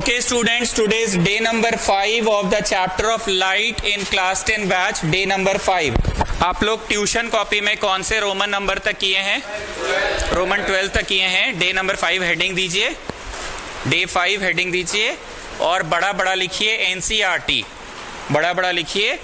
Okay students, today is day number 5 of the chapter of light in class 10 batch, day number 5. आप लोग tuition copy में कौन से Roman number तक किए हैं? रोमन 12 तक किए हैं. डे नंबर 5 हेडिंग दीजिए, डे 5 हेडिंग दीजिए और बड़ा बड़ा लिखिए एनसीईआरटी, बड़ा बड़ा लिखिए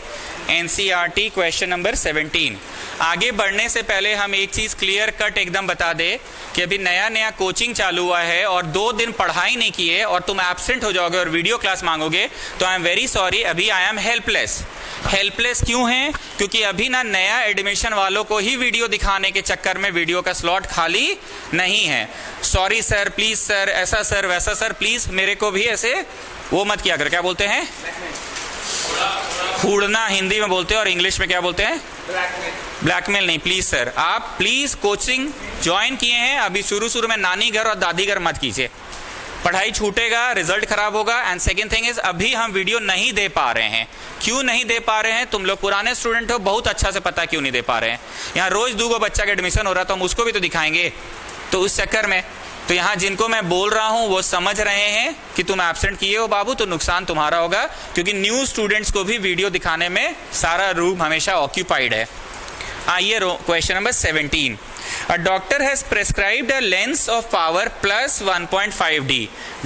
एनसीईआरटी क्वेश्चन नंबर 17. आगे बढ़ने से पहले हम एक चीज क्लियर कट एकदम बता दे कि अभी नया नया कोचिंग चालू हुआ है और 2 दिन पढ़ाई नहीं किए और तुम एब्सेंट हो जाओगे और वीडियो क्लास मांगोगे तो आई एम वेरी सॉरी. अभी आई एम हेल्पलेस. हेल्पलेस क्यों हैं? क्योंकि अभी ना नया एडमिशन वालों को ही वीडियो दिखाने के चक्कर में वीडियो का स्लॉट खाली नहीं है. सॉरी सर, प्लीज सर, ऐसा सर वैसा सर, प्लीज मेरे को भी ऐसे वो मत किया कर. क्या बोलते हैं? हूड़ना हिंदी में बोलते हैं और इंग्लिश में क्या बोलते हैं? ब्लैकमेल नहीं. प्लीज सर, आप प्लीज कोचिंग ज्वाइन किए हैं, अभी शुरू में नानी घर और दादी घर मत कीजिए. पढ़ाई छूटेगा, रिजल्ट खराब होगा. एंड सेकंड थिंग इज अभी हम वीडियो नहीं दे पा रहे हैं. क्यों नहीं दे पा रहे हैं? तुम लोग पुराने स्टूडेंट हो, बहुत अच्छा से पता क्यों नहीं दे पा रहे हैं. यहाँ रोज 2 बच्चा का एडमिशन हो रहा तो हम उसको भी तो दिखाएंगे. तो उस चक्कर में तो यहाँ जिनको मैं बोल रहा हूँ वो समझ रहे हैं कि तुम एब्सेंट किए हो बाबू, तो नुकसान तुम्हारा होगा, क्योंकि न्यू स्टूडेंट्स को भी वीडियो दिखाने में सारा रूम हमेशा ऑक्यूपाइड है. आइए question number 17. A doctor has prescribed a lens of power plus 1.5D.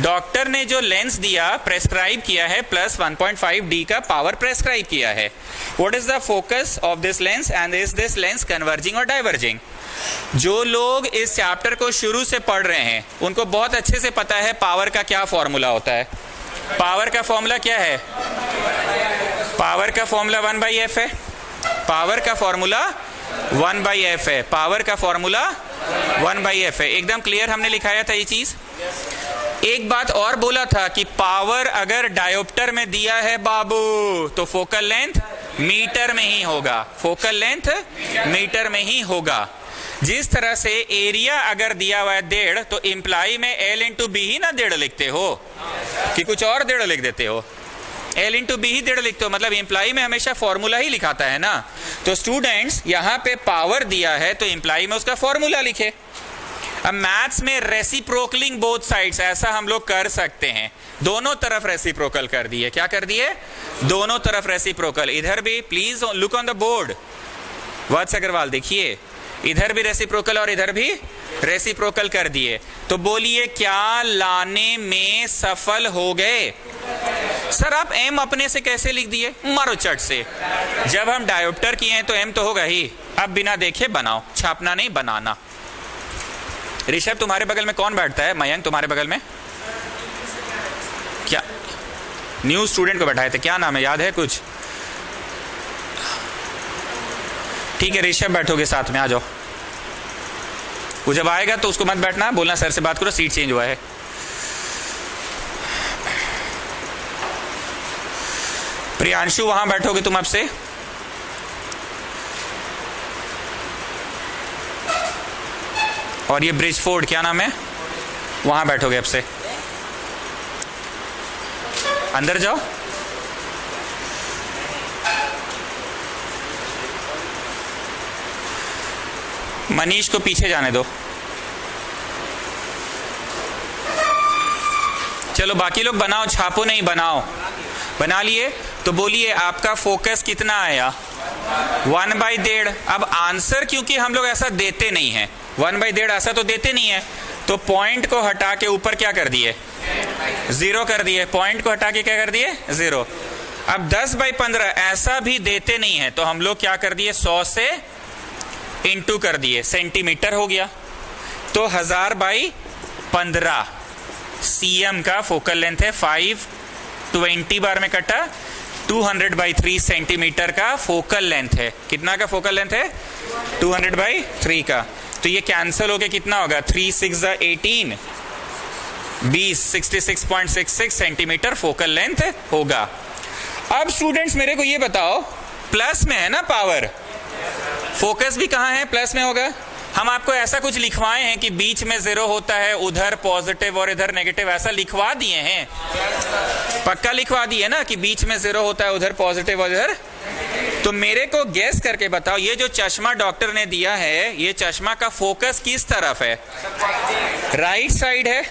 Doctor ने जो लेंस दिया, प्रेस्क्राइब किया है, प्लस 1.5D का पावर प्रेस्क्राइब किया है. What is the focus of this lens and is this lens converging or diverging? जो लोग इस चैप्टर को शुरू से पढ़ रहे हैं उनको बहुत अच्छे से पता है पावर का क्या फॉर्मूला होता है. पावर का फॉर्मूला क्या है? पावर का फॉर्मूला 1/f है. पावर का फॉर्मूला 1/f है. पावर का फॉर्मूला 1/f है. एकदम क्लियर हमने लिखाया था ये चीज. एक बात और बोला था कि पावर अगर डायोप्टर में दिया है बाबू तो फोकल लेंथ मीटर में ही होगा. फोकल लेंथ मीटर में ही होगा. जिस तरह से एरिया अगर दिया हुआ है 1.5 तो इम्प्लाई में L इंटू बी ही ना 1.5 लिखते हो कि कुछ और 1.5 लिख देते हो. L इंटू बी ही 1.5 लिखते हो, मतलब इम्प्लाई में हमेशा फॉर्मूला ही लिखाता है ना. तो स्टूडेंट्स यहाँ पे पावर दिया है तो इम्प्लाई में उसका फॉर्मूला लिखे. अब मैथ्स में रेसिप्रोकलिंग बोथ साइड्स ऐसा हम लोग कर सकते हैं. दोनों तरफ रेसिप्रोकल कर दिए. क्या कर दिए? दोनों तरफ रेसिप्रोकल. इधर भी please look on the board. Vats Agarwal देखिए, इधर भी रेसिप्रोकल और इधर भी रेसिप्रोकल कर दिए. तो बोलिए क्या लाने में सफल हो गए? सर आप m अपने से कैसे लिख दिए? मारो चट से. जब हम डायोप्टर किए हैं तो m तो होगा ही. अब बिना देखे बनाओ, छापना नहीं बनाना. ऋषभ तुम्हारे बगल में कौन बैठता है? मयंक तुम्हारे बगल में क्या न्यू स्टूडेंट को बैठाए थे? क्या नाम है, याद है कुछ? ठीक है ऋषभ बैठोगे साथ में, आ जाओ. वो जब आएगा तो उसको मत बैठना, बोलना सर से बात करो, सीट चेंज हुआ है. प्रियांशु वहां बैठोगे तुम अब से. और ये ब्रिजफोर्ड क्या नाम है, वहां बैठोगे अब से. अंदर जाओ. मनीष को पीछे जाने दो. चलो बाकी लोग बनाओ, छापो नहीं, बनाओ. बना लिए तो बोलिए आपका फोकस कितना आया? 1/1.5. अब आंसर क्योंकि हम लोग ऐसा देते नहीं है, 1/1.5 ऐसा तो देते नहीं है, तो पॉइंट को हटा के ऊपर क्या कर दिए? 0 कर दिए. पॉइंट को हटा के क्या कर दिए? 0. अब 10/15 ऐसा भी देते नहीं है तो हम लोग क्या कर दिए? 100 से इंटू कर दिए, सेंटीमीटर हो गया. तो 1000/15 cm का फोकल लेंथ है. 520 बार में कटा 200/3 सेंटीमीटर का फोकल लेंथ है. कितना का फोकल लेंथ है? 200/3 का. तो ये कैंसिल हो गया, कितना होगा? 3 6 18 20 66.66 सेंटीमीटर फोकल लेंथ होगा. अब स्टूडेंट्स मेरे को ये बताओ, प्लस में है ना पावर, फोकस भी कहाँ है? प्लस में होगा. हम आपको ऐसा कुछ लिखवाए हैं कि बीच में 0 होता है, उधर पॉजिटिव और इधर नेगेटिव, ऐसा लिखवा दिए हैं? पक्का लिखवा दिए ना कि बीच में 0 होता है, उधर पॉजिटिव और इधर. तो मेरे को गेस करके बताओ, ये जो चश्मा डॉक्टर ने दिया है, ये चश्मा का फोकस किस तरफ है? राइट साइड है.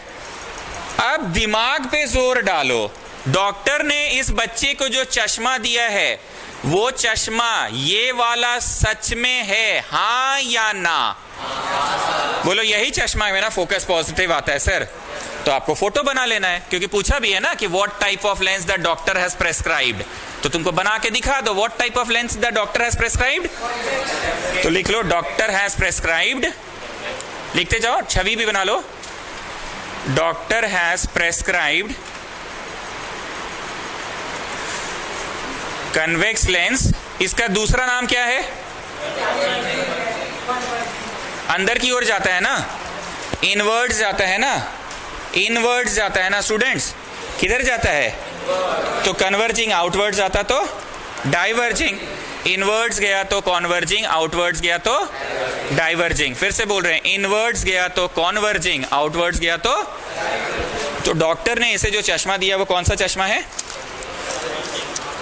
अब दिमाग पे जोर डालो। डॉक्टर ने इस बच्चे को जो चश्मा दिया है वो चश्मा ये वाला सच में है, हाँ या ना? बोलो यही चश्मा है मेरा, फोकस पॉजिटिव आता है सर। तो आपको फोटो बना लेना है, क्योंकि पूछा भी है ना कि what type of lens the doctor has prescribed, तो तुमको बना के दिखा दो what type of lens the doctor has prescribed. तो लिख लो डॉक्टर हैज प्रेस्क्राइब्ड, लिखते जाओ, छवि भी बना लो। Doctor has prescribed convex lens. इसका दूसरा नाम क्या है? अंदर की ओर जाता है ना, इनवर्ड्स जाता है ना, इनवर्ड्स जाता है ना स्टूडेंट्स, किधर जाता है? तो कन्वर्जिंग, आउटवर्ड्स जाता तो डाइवर्जिंग, इनवर्ड्स गया तो कॉन्वर्जिंग, आउटवर्ड्स गया तो डाइवर्जिंग। फिर से बोल रहे हैं, इनवर्ड्स गया तो कॉन्वर्जिंग, आउटवर्ड्स गया तो डॉक्टर ने इसे जो चश्मा दिया वो कौन सा चश्मा है?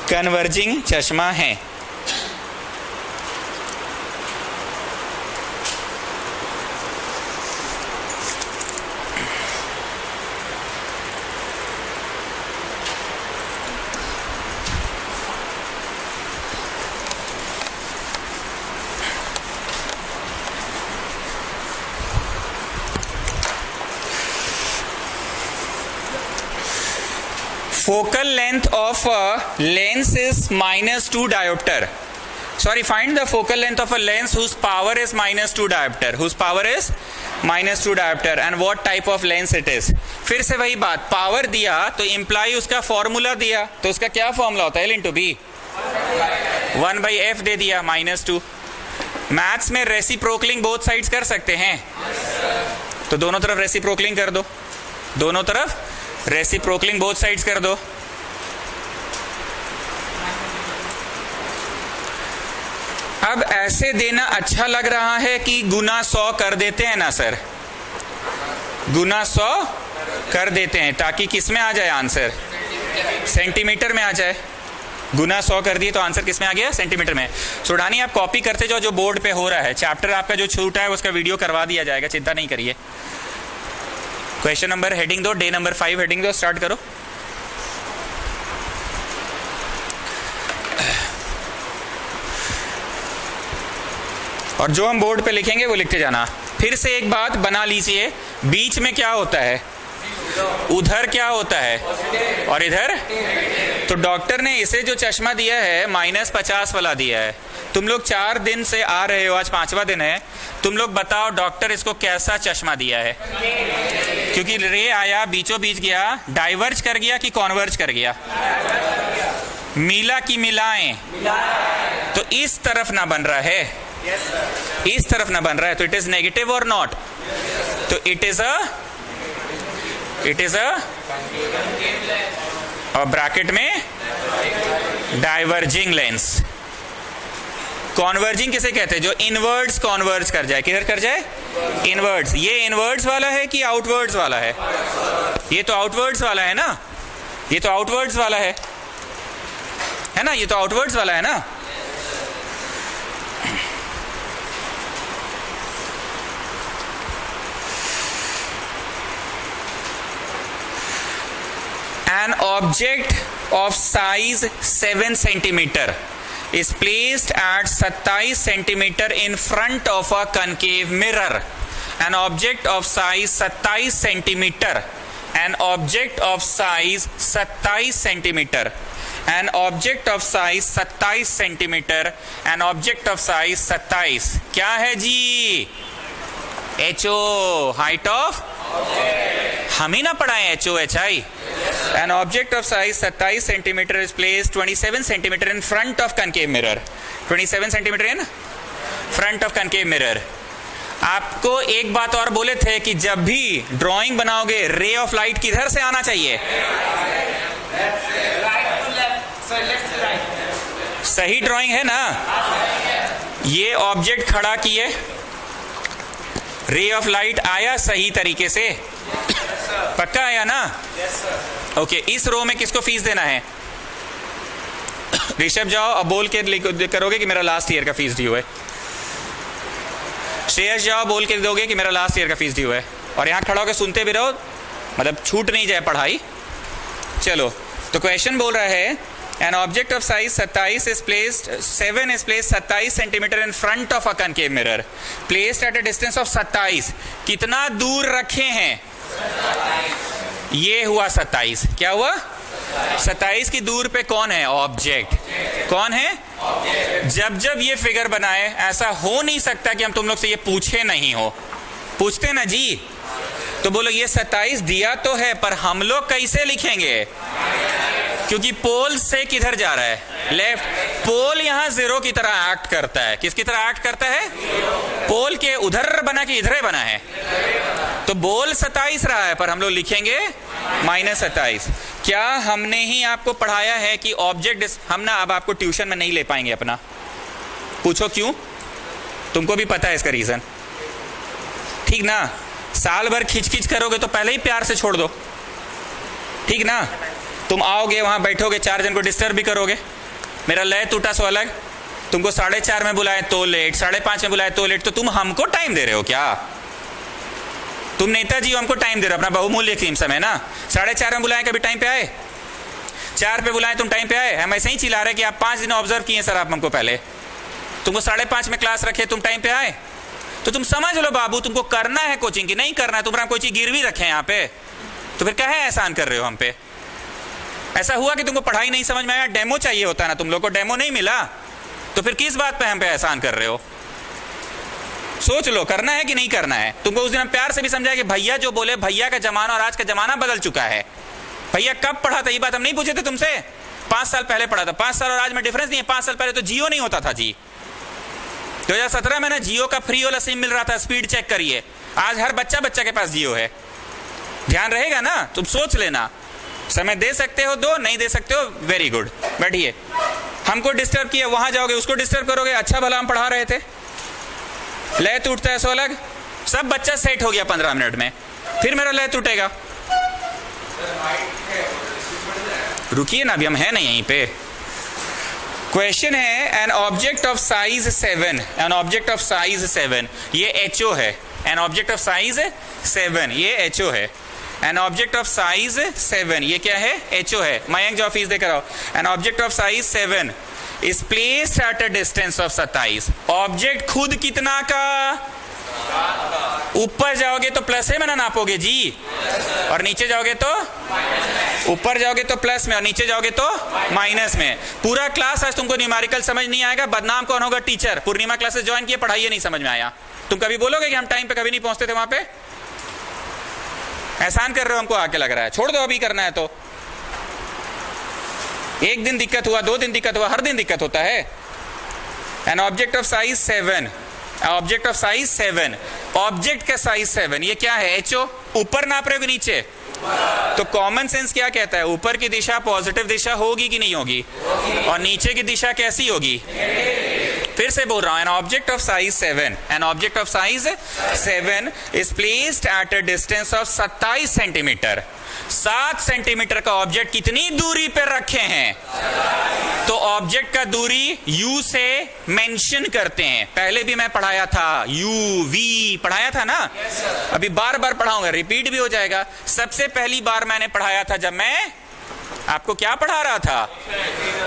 कन्वर्जिंग चश्मा है। Focal length of a lens is -2 diopter. Sorry, find the focal length of a lens whose power is -2 diopter. Whose power is -2 diopter and what type of lens it is. फिर से वही बात, power दिया तो imply उसका formula दिया, तो उसका क्या फॉर्मूला होता है? L into B 1/f दे दिया -2। मैथ्स में रेसिप्रोकलिंग बोथ साइड्स कर सकते हैं, तो दोनों तरफ रेसिप्रोकलिंग कर दो, दोनों तरफ रेसिप्रोकलिंग बोथ साइड्स कर दो। अब ऐसे देना अच्छा लग रहा है कि गुना 100 कर देते हैं ना सर, गुना 100 कर देते हैं ताकि किस में आ जाए आंसर? सेंटीमीटर में आ जाए। गुना 100 कर दिए तो आंसर किस में आ गया? सेंटीमीटर में। सुडानी आप कॉपी करते जाओ जो बोर्ड पे हो रहा है, चैप्टर आपका जो छूटा है उसका वीडियो करवा दिया जाएगा, चिंता नहीं करिए। क्वेश्चन नंबर हेडिंग दो, डे नंबर 5 हेडिंग दो, स्टार्ट करो। और जो हम बोर्ड पे लिखेंगे वो लिखते जाना। फिर से एक बात बना लीजिए, बीच में क्या होता है? उधर क्या होता है? और इधर? तो डॉक्टर ने इसे जो चश्मा दिया है -50 वाला दिया है। तुम लोग 4 दिन से आ रहे हो, आज 5वां दिन है, तुम लोग बताओ डॉक्टर इसको कैसा चश्मा दिया है? क्योंकि रे आया, बीचों बीच गया, डाइवर्ज कर गया कि कॉन्वर्ज कर गया? मिला कि मिलाएं? तो इस तरफ ना बन रहा है, इस तरफ ना बन रहा है, तो इट इज नेगेटिव और नॉट? तो इट इज अ और ब्रैकेट में डाइवर्जिंग लेंस। कॉन्वर्जिंग किसे कहते हैं? जो इनवर्ड्स कॉन्वर्ज कर जाए, किधर कर जाए? इनवर्ड्स। ये इनवर्ड्स वाला है कि आउटवर्ड्स वाला है? ये तो आउटवर्ड्स वाला है ना, ये तो आउटवर्ड्स वाला है ना, ये तो आउटवर्ड्स वाला है ना। An object of size 7 centimeter is placed at 27 centimeter in front of a concave mirror. An object of size 27 centimeter. An object of size 27 centimeter. An object of size 27 centimeter. An object of size 27 क्या है जी? HO, height of? हम ही ना पढ़ाए HOHI। An object of size 27 centimeter is placed 27 centimeter in front of concave mirror. 27 centimeter in front of concave mirror. आपको एक बात और बोले थे कि जब भी ड्राइंग बनाओगे रे ऑफ लाइट किधर से आना चाहिए? सही ड्राइंग है ना? ये ऑब्जेक्ट खड़ा किए, रे ऑफ लाइट आया सही तरीके से, पक्का आया ना? ओके, इस रो में किसको फीस देना है? ऋषभ जाओ अब बोल के करोगे कि मेरा लास्ट ईयर का फीस ड्यू है। श्रेयस जाओ बोल के दोगे कि मेरा लास्ट ईयर का फीस ड्यू है। और यहाँ खड़ा होकर सुनते भी रहो, मतलब छूट नहीं जाए पढ़ाई। चलो, तो क्वेश्चन बोल रहा है an object of size 27 is placed 7 is placed 27 centimetre in front of a concave mirror placed at a distance of 27। कितना दूर रखे हैं? ये हुआ 27। क्या हुआ? 27 की दूर पे कौन है? ऑब्जेक्ट। कौन है? जब जब ये फिगर बनाए, ऐसा हो नहीं सकता कि हम तुम लोग से ये पूछे नहीं हो। पूछते ना जी, तो बोलो ये 27 दिया तो है, पर हम लोग कैसे लिखेंगे? क्योंकि पोल से किधर जा रहा है? लेफ्ट। पोल यहां 0 की तरह एक्ट करता है। किसकी तरह एक्ट करता है? पोल के उधर बना कि इधर बना है? तो बोल 27 रहा है, पर हम लोग लिखेंगे -27। क्या हमने ही आपको पढ़ाया है कि ऑब्जेक्ट, हम ना अब आपको ट्यूशन में नहीं ले पाएंगे अपना। पूछो क्यों? तुमको भी पता है इसका रीजन, ठीक ना? साल भर खिंच करोगे तो पहले ही प्यार से छोड़ दो, ठीक ना? तुम आओगे वहां बैठोगे, 4 जन को डिस्टर्ब भी करोगे। मेरा लय टूटा सो अलग, तुमको 4:30 में बुलाए तो लेट, 5:30 में बुलाए तो लेट, तो तुम हमको टाइम दे रहे हो क्या? तुम नेताजी हो, हमको टाइम दे रहे हो अपना बहुमूल्य कीमत समय ना। 4:30 में बुलाए, कभी टाइम पे आए? 4 पे बुलाए, तुम टाइम पे आए? हम ऐसे ही चिल्ला रहे कि आप 5 दिन ऑब्जर्व किए सर आप हमको, पहले तुमको 5:30 में क्लास रखे, तुम टाइम पे आए? तो तुम समझ लो बाबू, तुमको करना है कोचिंग की नहीं करना है, तुम्हारा कोई चीज गिरवी रखे यहाँ पे, तो फिर क्या है एहसान कर रहे हो हम पे? ऐसा हुआ कि तुमको पढ़ाई नहीं समझ में आया, डेमो चाहिए होता ना, तुम लोग को डेमो नहीं मिला, तो फिर किस बात पे हम पे एहसान कर रहे हो? सोच लो, करना है कि नहीं करना है? तुमको उस दिन हम प्यार से भी समझाया कि भैया जो बोले, भैया का जमाना और आज का जमाना बदल चुका है। भैया कब पढ़ा था ये बात हम नहीं पूछे थे तुमसे? 5 साल पहले पढ़ा था। 5 साल और आज में डिफरेंस नहीं है। 5 साल पहले तो जियो नहीं होता था जी। 2017 में ना जियो का फ्री वाला सिम मिल रहा था, स्पीड चेक करिए। आज हर बच्चा के पास जियो है। ध्यान रहेगा ना? तुम सोच लेना, समय दे सकते हो दो, नहीं दे सकते हो वेरी गुड, बैठिए। हमको डिस्टर्ब किया, वहां जाओगे उसको डिस्टर्ब करोगे। अच्छा भला हम पढ़ा रहे थे, लय टूटता है सो अलग। सब बच्चा सेट हो गया 15 मिनट में, फिर मेरा लय टूटेगा। रुकिए ना, अभी हम है नहीं यहीं पे। क्वेश्चन है an object of size 7, an object of size 7, ये HO है। एन ऑब्जेक्ट ऑफ साइज 7, ये HO है। एन ऑब्जेक्ट ऑफ साइज 7, ये क्या है? HO है। मयंक जो ऑफिस देकर आओ। An object of size 7 is placed at a distance of 27। Object खुद कितना का? ऊपर जाओगे तो प्लस है में ना नापोगे जी, और नीचे जाओगे तो ऊपर जाओगे तो प्लस में, और नीचे जाओगे तो माइनस में। पूरा क्लास आज तुमको न्यूमेरिकल समझ नहीं आएगा। बदनाम कौन होगा? टीचर। पूर्णिमा क्लासेस ज्वाइन किए, पढ़ाई नहीं समझ में आया। तुम कभी बोलोगे कि हम टाइम पे कभी नहीं पहुंचते थे वहां पे? एहसान कर रहे हो हमको आके, लग रहा है। छोड़ दो, अभी करना है तो। एक दिन दिक्कत हुआ, 2 दिन दिक्कत हुआ, हर दिन दिक्कत होता है। An object of size 7, object of size 7, object का साइज 7, ये क्या है? HO। ऊपर नाप रहे हो कि नीचे? तो कॉमन सेंस क्या कहता है? ऊपर की दिशा पॉजिटिव दिशा होगी कि नहीं होगी? और नीचे की दिशा कैसी होगी? फिर से बोल रहा हूं, an object of size 7, an object of size 7 is placed at a distance of 27 centimetre. 7 centimetre का ऑब्जेक्ट कितनी दूरी पर रखे हैं? तो ऑब्जेक्ट का दूरी U से मेंशन करते हैं। पहले भी मैं पढ़ाया था, UV पढ़ाया था ना। अभी बार बार पढ़ाऊंगा, रिपीट भी हो जाएगा। सबसे पहली बार मैंने पढ़ाया था जब मैं आपको क्या पढ़ा रहा था?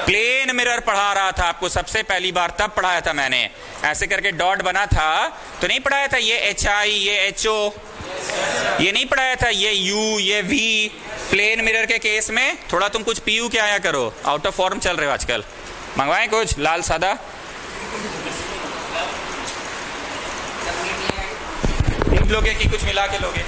प्लेन मिरर पढ़ा रहा था आपको सबसे पहली बार, तब पढ़ाया था मैंने। ऐसे करके डॉट बना था तो नहीं पढ़ाया था। ये HI, ये HO, ये नहीं पढ़ाया था। ये U, ये V। प्लेन मिरर के केस में थोड़ा तुम कुछ PU के आया करो, आउट ऑफ फॉर्म चल रहे हो आजकल। मंगवाएं कुछ लाल सादा? लोगे कि कुछ मिला के लोगे?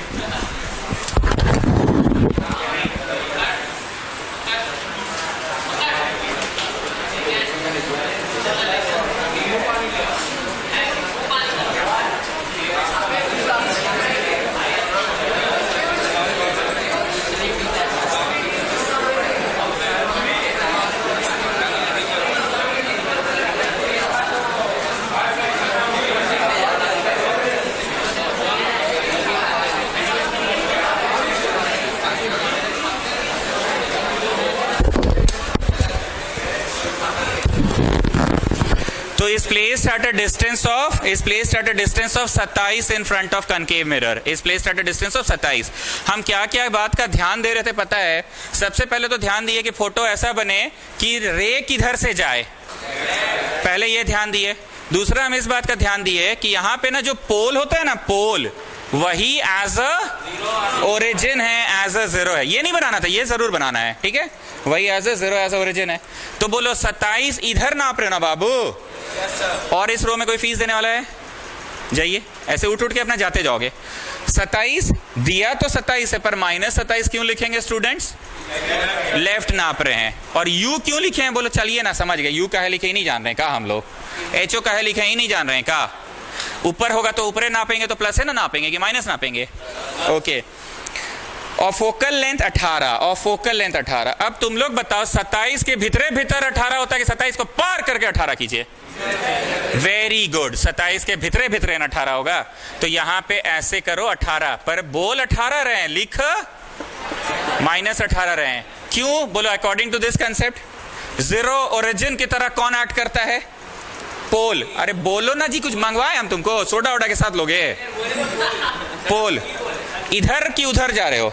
तो is placed at a distance of 27 in front of concave mirror, is placed at a distance of 27। हम क्या क्या बात का ध्यान दे रहे थे पता है? सबसे पहले तो ध्यान दिए कि फोटो ऐसा बने कि रे किधर से जाए, पहले ये ध्यान दिए। दूसरा हम इस बात का ध्यान दिए कि यहाँ पे ना जो पोल होता है ना, पोल वही एज अ ओरिजिन है, एज अ जीरो है। ये नहीं बनाना था, ये जरूर बनाना है, ठीक है? वही as a zero, as a origin है। तो बोलो 27 इधर नाप रहे हो ना बाबू? और इस रो में कोई फीस देने वाला है? जाइए, ऐसे उठ उठ के अपना जाते जाओगे। 27 दिया तो 27 है, पर -27 क्यों लिखेंगे स्टूडेंट्स? लेफ्ट नाप रहे हैं। और यू क्यों लिखे हैं? बोलो चलिए ना, समझ गए। यू काहे लिखे ही नहीं जान रहे हैं का हम लोग? एचओ काहे लिखे ही नहीं जान रहे हैं का? ऊपर होगा तो ऊपर नापेंगे तो प्लस है ना नापेंगे कि माइनस नापेंगे? ओके। और फोकल लेंथ 18, और फोकल लेंथ 18। अब तुम लोग बताओ 27 के भीतर 18 होता है कि 27 को पार करके 18 कीजिए? वेरी गुड, 27 के भीतर 18 होगा। तो यहां पे ऐसे करो 18, पर बोल 18 रहे, लिख -18 रहे। क्यों? बोलो according to this concept zero origin की तरह कौन एक्ट करता है? पोल। अरे बोलो ना जी, कुछ मंगवाए हम तुमको? सोडा वोडा के साथ लोगे? पोल। इधर की उधर जा रहे हो?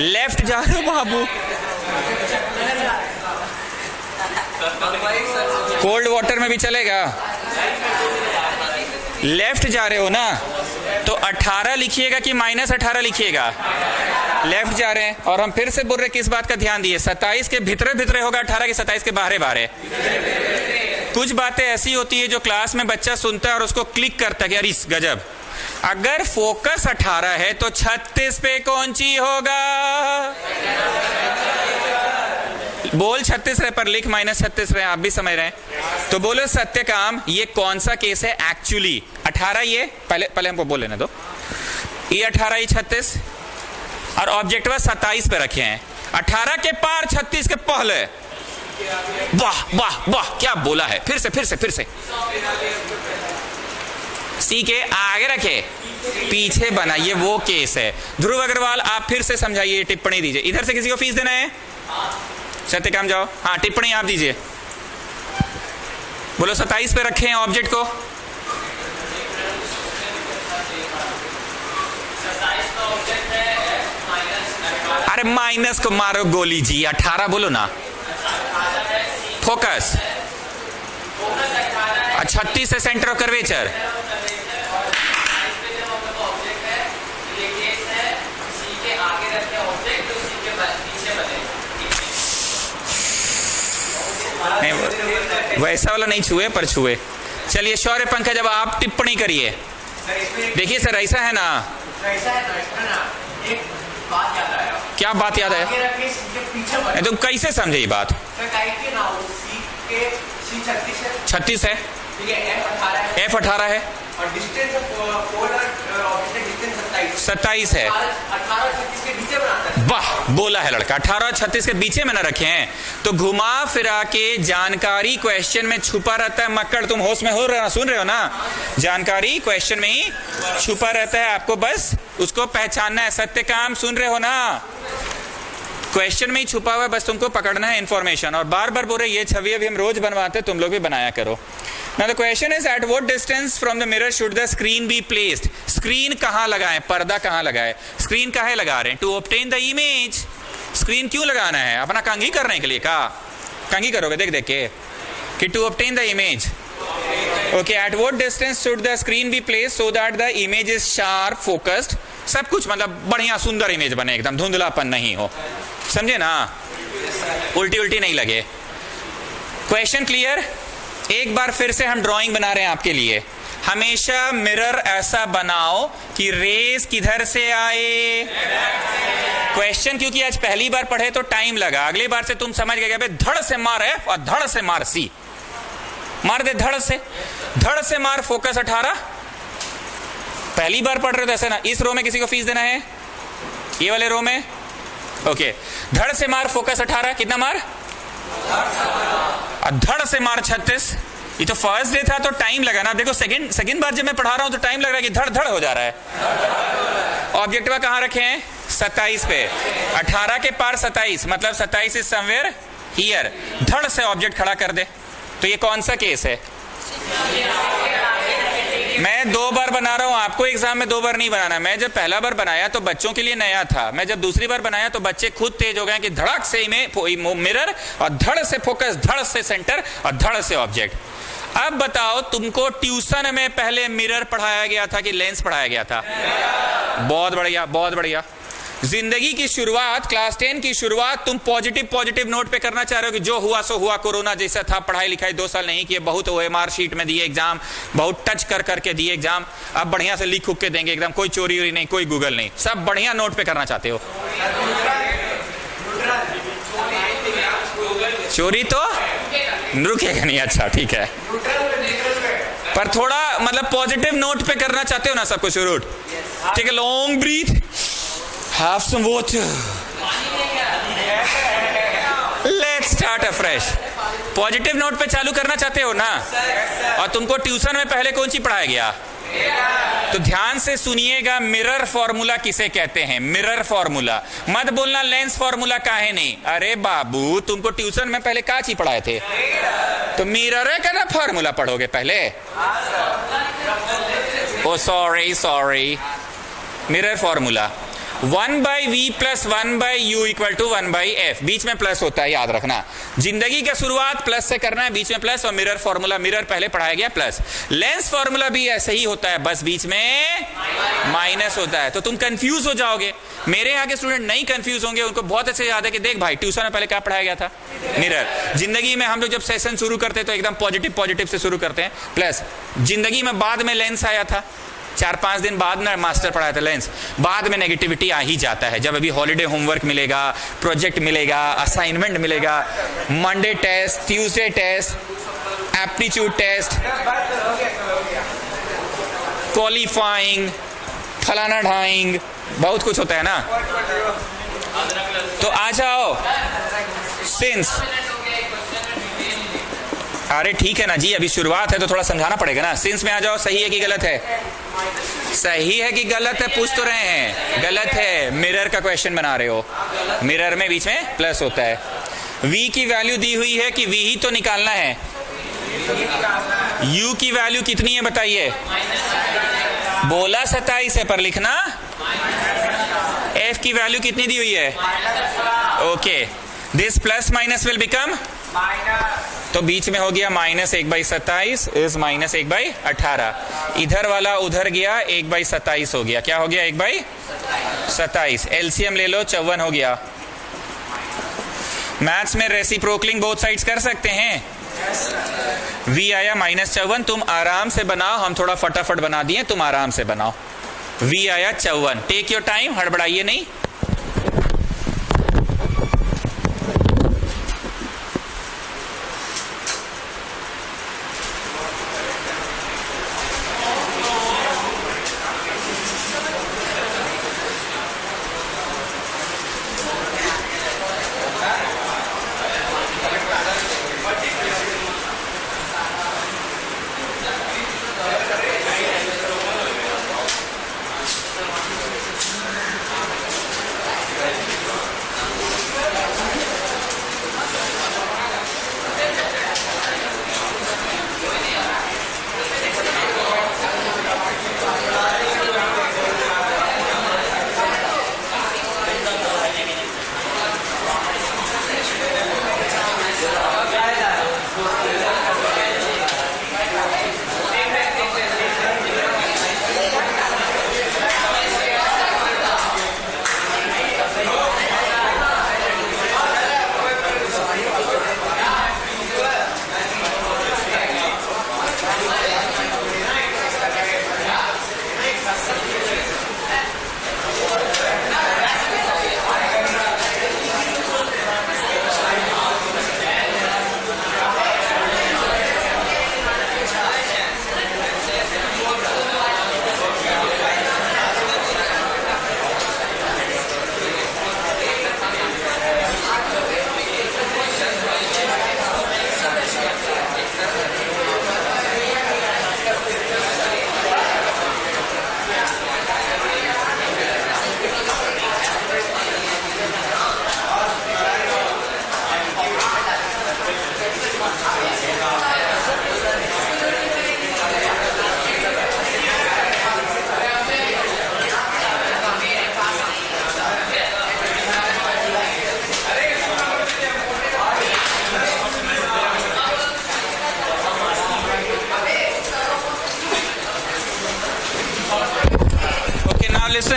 लेफ्ट जा रहे हो बाबू? कोल्ड वाटर में भी चलेगा? लेफ्ट जा रहे हो ना, तो 18 लिखिएगा कि -18 लिखिएगा? लेफ्ट जा रहे हैं। और हम फिर से बोल रहे किस बात का ध्यान दिए? 27 के भीतर होगा 18 की 27 के बाहर। कुछ बातें ऐसी होती है जो क्लास में बच्चा सुनता है और उसको क्लिक करता है कि अरे गजब। अगर फोकस 18 है तो 36 पे कौन सी होगा? बोल 36 रहे, पर लिख -36 रहे, आप भी समझ रहे हैं। तो बोलो सत्यकाम, ये कौन सा केस है एक्चुअली? 18 ये पहले हमको बोल लेने दो। ये 18, ये 36, और ऑब्जेक्टिव 27 पे रखे हैं। 18 के पार 36 के पहले। वाह वाह वाह, क्या बोला है? फिर से सी के आगे रखे, पीछे बना, ये वो केस है। ध्रुव अग्रवाल, आप फिर से समझाइए, टिप्पणी दीजिए। इधर से किसी को फीस देना है? सत्यकाम जाओ, हाँ टिप्पणी आप दीजिए। बोलो 27 पे रखे हैं ऑब्जेक्ट को। अरे माइनस को मारो गोली जी, 18 बोलो ना। फोकस 36 है, सेंटर ऑफ कर्वेचर। नहीं, वैसा वाला नहीं छुए, पर छुए। चलिए शौर्य पंकज, जब आप टिप्पणी करिए। देखिए सर, ऐसा है ना, एक बात याद आया। क्या बात याद है? तुम कैसे समझे ये बात? 36 है, F 18 है, और डिस्टेंस 27 है। 18 36 के बीच में बनाता है। वाह, बोला है लड़का, 18 और 36 के बीच में ना रखे हैं। तो घुमा फिरा के जानकारी क्वेश्चन में छुपा रहता है। मक्कड़, तुम होश में हो रहे हो, सुन रहे हो ना? जानकारी क्वेश्चन में ही छुपा रहता है, आपको बस उसको पहचानना है। सत्यकाम, सुन रहे हो ना? क्वेश्चन में ही छुपा हुआ है, बस तुमको पकड़ना है इंफॉर्मेशन। और बार बार बोल रहे ये छवि अभी हम रोज बनवाते, तुम लोग भी बनाया करो। Now the question is, at what distance from the mirror should the screen be placed? Screen कहाँ लगाएं? पर्दा कहाँ लगाएं? स्क्रीन काहे लगा रहे हैं? To obtain the image. Screen क्यों लगाना है? अपना कंघी करने के लिए? का कंघी करोगे देख देख के कि to obtain the image? Okay, at what distance should the screen be placed so that the image is sharp focused? सब कुछ मतलब बढ़िया सुंदर इमेज बने, एकदम धुंधलापन नहीं हो, समझे ना? उल्टी उल्टी नहीं लगे। Question clear? एक बार फिर से हम ड्राइंग बना रहे हैं आपके लिए। हमेशा मिरर ऐसा बनाओ कि रेस किधर से आए। क्वेश्चन क्योंकि आज पहली बार पढ़े तो टाइम लगा, अगली बार से तुम समझ गए, धड़ से मार F और धड़ से मार C। मार दे धड़ से मार फोकस 18। पहली बार पढ़ रहे हो तो ऐसे ना। इस रो में किसी को फीस देना है? ये वाले रो में? ओके, धड़ से मार फोकस 18। कितना मार? धड़ से मार 36। ये तो फर्स्ट डे था तो टाइम लगा ना। देखो सेकंड बार जब मैं पढ़ा रहा हूं तो टाइम लग रहा है कि धड़ धड़ हो जा रहा है। ऑब्जेक्टिव कहां रखे हैं? 27 पे। 18 के पार 27, मतलब 27 इज समवेयर हियर। धड़ से ऑब्जेक्ट खड़ा कर दे। तो ये कौन सा केस है? मैं 2 बार बना रहा हूं, आपको एग्जाम में 2 बार नहीं बनाना। मैं जब पहला बार बनाया तो बच्चों के लिए नया था, मैं जब दूसरी बार बनाया तो बच्चे खुद तेज हो गए कि धड़क से मिरर और धड़ से फोकस, धड़ से सेंटर और धड़ से ऑब्जेक्ट। अब बताओ, तुमको ट्यूशन में पहले मिरर पढ़ाया गया था कि लेंस पढ़ाया गया था? बहुत बढ़िया, बहुत बढ़िया। जिंदगी की शुरुआत, क्लास 10 की शुरुआत तुम पॉजिटिव नोट पे करना चाह रहे हो कि जो हुआ सो हुआ, कोरोना जैसा था, पढ़ाई लिखाई 2 साल नहीं किए, बहुत OMR शीट में दिए एग्जाम, बहुत टच कर करके दिए एग्जाम, अब बढ़िया से लिख के देंगे एकदम, कोई चोरी वोरी नहीं, कोई गूगल नहीं, सब बढ़िया नोट पे करना चाहते हो। चोरी तो रुकेगा नहीं, अच्छा ठीक है, पर थोड़ा मतलब पॉजिटिव नोट पे करना चाहते हो ना सब कुछ। रूट ठीक है, long breath, have some water, let's start afresh। Positive note पे चालू करना चाहते हो ना? और तुमको ट्यूशन में पहले कौन सी पढ़ाया गया? तो ध्यान से सुनिएगा, मिरर फॉर्मूला किसे कहते हैं? Mirror formula. मत बोलना लेंस फॉर्मूला काहे नहीं। अरे बाबू, तुमको ट्यूशन में पहले क्या चीज पढ़ाए थे? तो मिरर का ना फॉर्मूला पढ़ोगे पहले। Oh sorry, mirror formula 1/v + 1/u = 1/f। बीच में प्लस होता है, याद रखना। जिंदगी का शुरुआत प्लस से करना है, बीच में प्लस, और मिरर फॉर्मूला, मिरर पहले पढ़ाया गया प्लस। लेंस फॉर्मूला भी ऐसे ही होता है, बस बीच में माइनस होता है। तो तुम कंफ्यूज हो जाओगे। मेरे यहाँ के स्टूडेंट नहीं कंफ्यूज होंगे, उनको बहुत अच्छे याद है कि देख भाई, ट्यूशन में पहले क्या पढ़ाया गया था? मिरर। जिंदगी में हम लोग जब सेशन शुरू करते हैं तो एकदम पॉजिटिव से शुरू करते हैं, प्लस। जिंदगी में बाद में लेंस आया था, 4-5 दिन बाद ना मास्टर पढ़ाया था लेंस। बाद में नेगेटिविटी आ ही जाता है, जब अभी हॉलीडे होमवर्क मिलेगा, प्रोजेक्ट मिलेगा, असाइनमेंट मिलेगा, Monday test, Tuesday test, aptitude test, qualifying, फलाना ढाइंग, बहुत कुछ होता है ना। तो आ जाओ सिंस, अरे ठीक है ना जी, अभी शुरुआत है तो थोड़ा समझाना पड़ेगा ना। सिंस में आ जाओ, सही है कि गलत है? सही है कि गलत है पूछ तो रहे हैं। गलत है, मिरर का क्वेश्चन बना रहे हो। मिरर में बीच में प्लस होता है। v की वैल्यू दी हुई है कि v ही तो निकालना है। u की वैल्यू कितनी है बताइए? बोला 27 है, पर लिखना f की वैल्यू कितनी दी हुई है? Okay, this plus minus will become, तो बीच में हो गया -1/27 इज -1/18। इधर वाला उधर गया, 1/27 हो गया। क्या हो गया? 1/27। एलसीएम ले लो, 54 हो गया। मैथ्स में रेसिप्रोकलिंग बोथ साइड्स कर सकते हैं। v आया -54, तुम आराम से बनाओ, हम थोड़ा फटाफट बना दिए, तुम आराम से बनाओ। v आया 54, टेक योर टाइम, हड़बड़ाइए नहीं।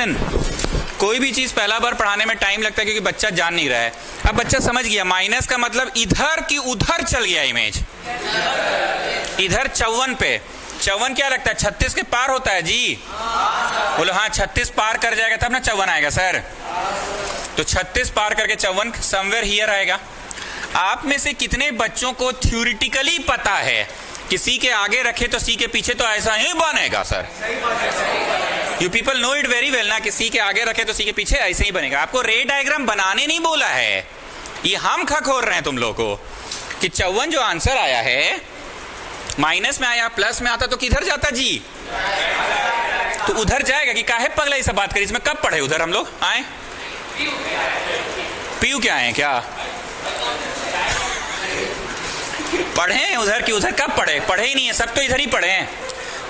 लिसन, कोई भी चीज पहला बार पढ़ाने में टाइम लगता है क्योंकि बच्चा जान नहीं रहा है। अब बच्चा समझ गया माइनस का मतलब इधर की उधर चल गया इमेज, इधर 54 पे। 54 क्या लगता है 36 के पार होता है जी? बोलो हाँ 36 पार कर जाएगा तब ना 54 आएगा सर। तो 36 पार करके 54 समवेयर हियर आएगा। आप में से कितने बच्चों को थ्योरेटिकली पता है कि सी के आगे रखे तो सी के पीछे तो ऐसा ही बनेगा sir? You people know it very well ना कि सी के आगे रखे तो सी के पीछे ऐसे ही बनेगा। आपको रे डायग्राम बनाने नहीं बोला है, ये हम खखोर रहे हैं तुम लोगों को कि 54 जो आंसर आया है माइनस में आया, प्लस में आता तो किधर जाता जी? तो उधर जाएगा कि काहे पगला ये सब बात करी? इसमें कब पढ़े उधर हम लोग आए? पीयू क्या आए क्या पढ़े उधर की उधर कब पढ़े? पढ़े ही नहीं है, सब तो इधर ही पढ़े हैं।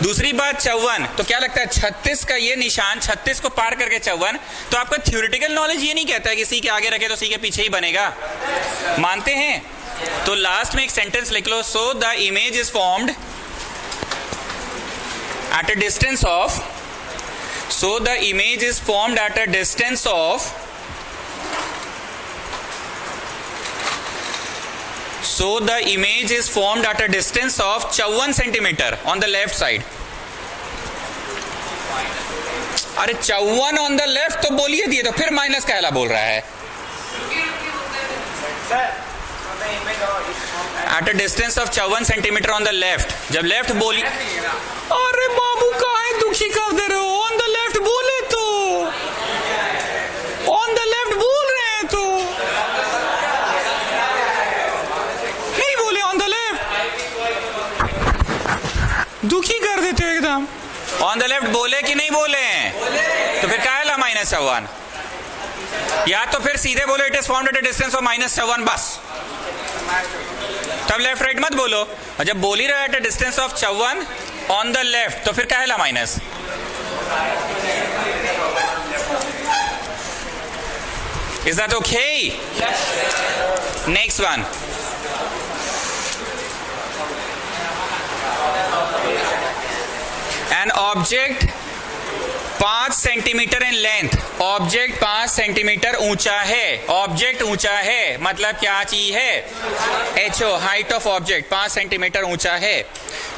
दूसरी बात 54 तो क्या लगता है 36 का ये निशान 36 को पार करके 54, तो आपका थ्योरेटिकल नॉलेज ये नहीं कहता है कि सी के आगे रखे तो सी के पीछे ही बनेगा, मानते हैं? तो लास्ट में एक सेंटेंस लिख लो, so the image is formed at a distance of, so the image is formed at a distance of, so the image is formed at a distance of 54 centimeter on the left side. अरे 54 on the left तो बोलिए दिए, तो फिर minus का बोल रहा है? At a distance of 54 centimeter on the left, जब लेफ्ट बोली, अरे बाबू काहे दुखी कर दे रहे हो? ऑन द लेफ्ट बोले तो, ऑन द लेफ्ट बोल रहे हैं तो दुखी कर देते हो एकदम। ऑन द लेफ्ट बोले कि नहीं बोले? तो फिर क्या है -54? या तो फिर सीधे बोलो it is formed at a distance of -54 बस, तब लेफ्ट राइट मत बोलो। और जब बोल ही रहा है eight a distance of 54 on the left, तो फिर क्या है minus? Is that okay? Next one, an object 5 centimetre in length, object 5 centimetre ऊंचा है, ऑब्जेक्ट ऊंचा है मतलब क्या चीज है? HO, height of object 5 centimetre ऊंचा है।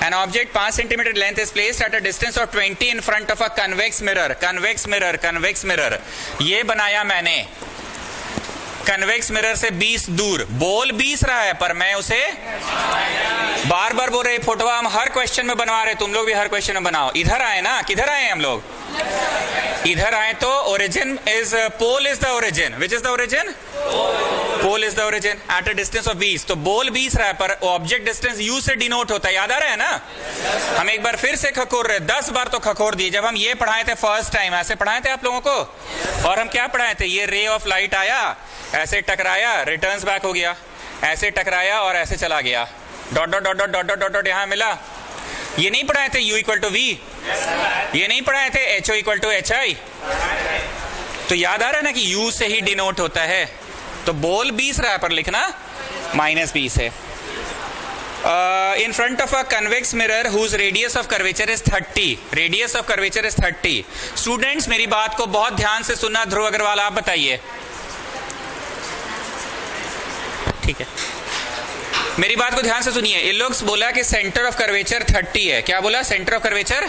An object 5 centimetre length is placed at a distance of 20 in front of a convex mirror, convex mirror, convex mirror ये बनाया मैंने कन्वेक्स मिरर से 20 दूर। बोल 20 रहा है पर मैं उसे बार बार बोल रहे, फोटो हम हर क्वेश्चन में बनवा रहे, तुम लोग भी हर क्वेश्चन में बनाओ। इधर आए ना, किधर आए हम लोग? इधर आए तो origin is, pole is the origin, which is the origin? Pole is the origin at a distance of 20। तो बोल 20 रहा है पर ऑब्जेक्ट डिस्टेंस यू से डिनोट होता है, याद आ रहा है ना? हम एक बार फिर से खखोर रहे, 10 बार तो खखोर दिए। जब हम ये पढ़ाए थे फर्स्ट टाइम, ऐसे पढ़ाए थे आप लोगों को, और हम क्या पढ़ाए थे? ये रे ऑफ लाइट आया, ऐसे टकराया, रिटर्न्स बैक हो गया, ऐसे टकराया और ऐसे चला गया, dot dot dot dot dot dot यहां मिला। ये नहीं पढ़ाए थे U = V? ये नहीं पढ़ाए थे HO = HI? तो याद आ रहा है ना कि U से ही डिनोट होता है। तो बोल 20 रहा है पर लिखना -20 है। In front of a convex mirror whose radius of curvature is 30, radius of curvature is 30। Students मेरी बात को बहुत ध्यान से सुनना। ध्रुव अग्रवाल आप बताइए, ठीक है? मेरी बात को ध्यान से सुनिए। ये लोग बोला कि सेंटर ऑफ कर्वेचर 30 है। क्या बोला? Centre of curvature.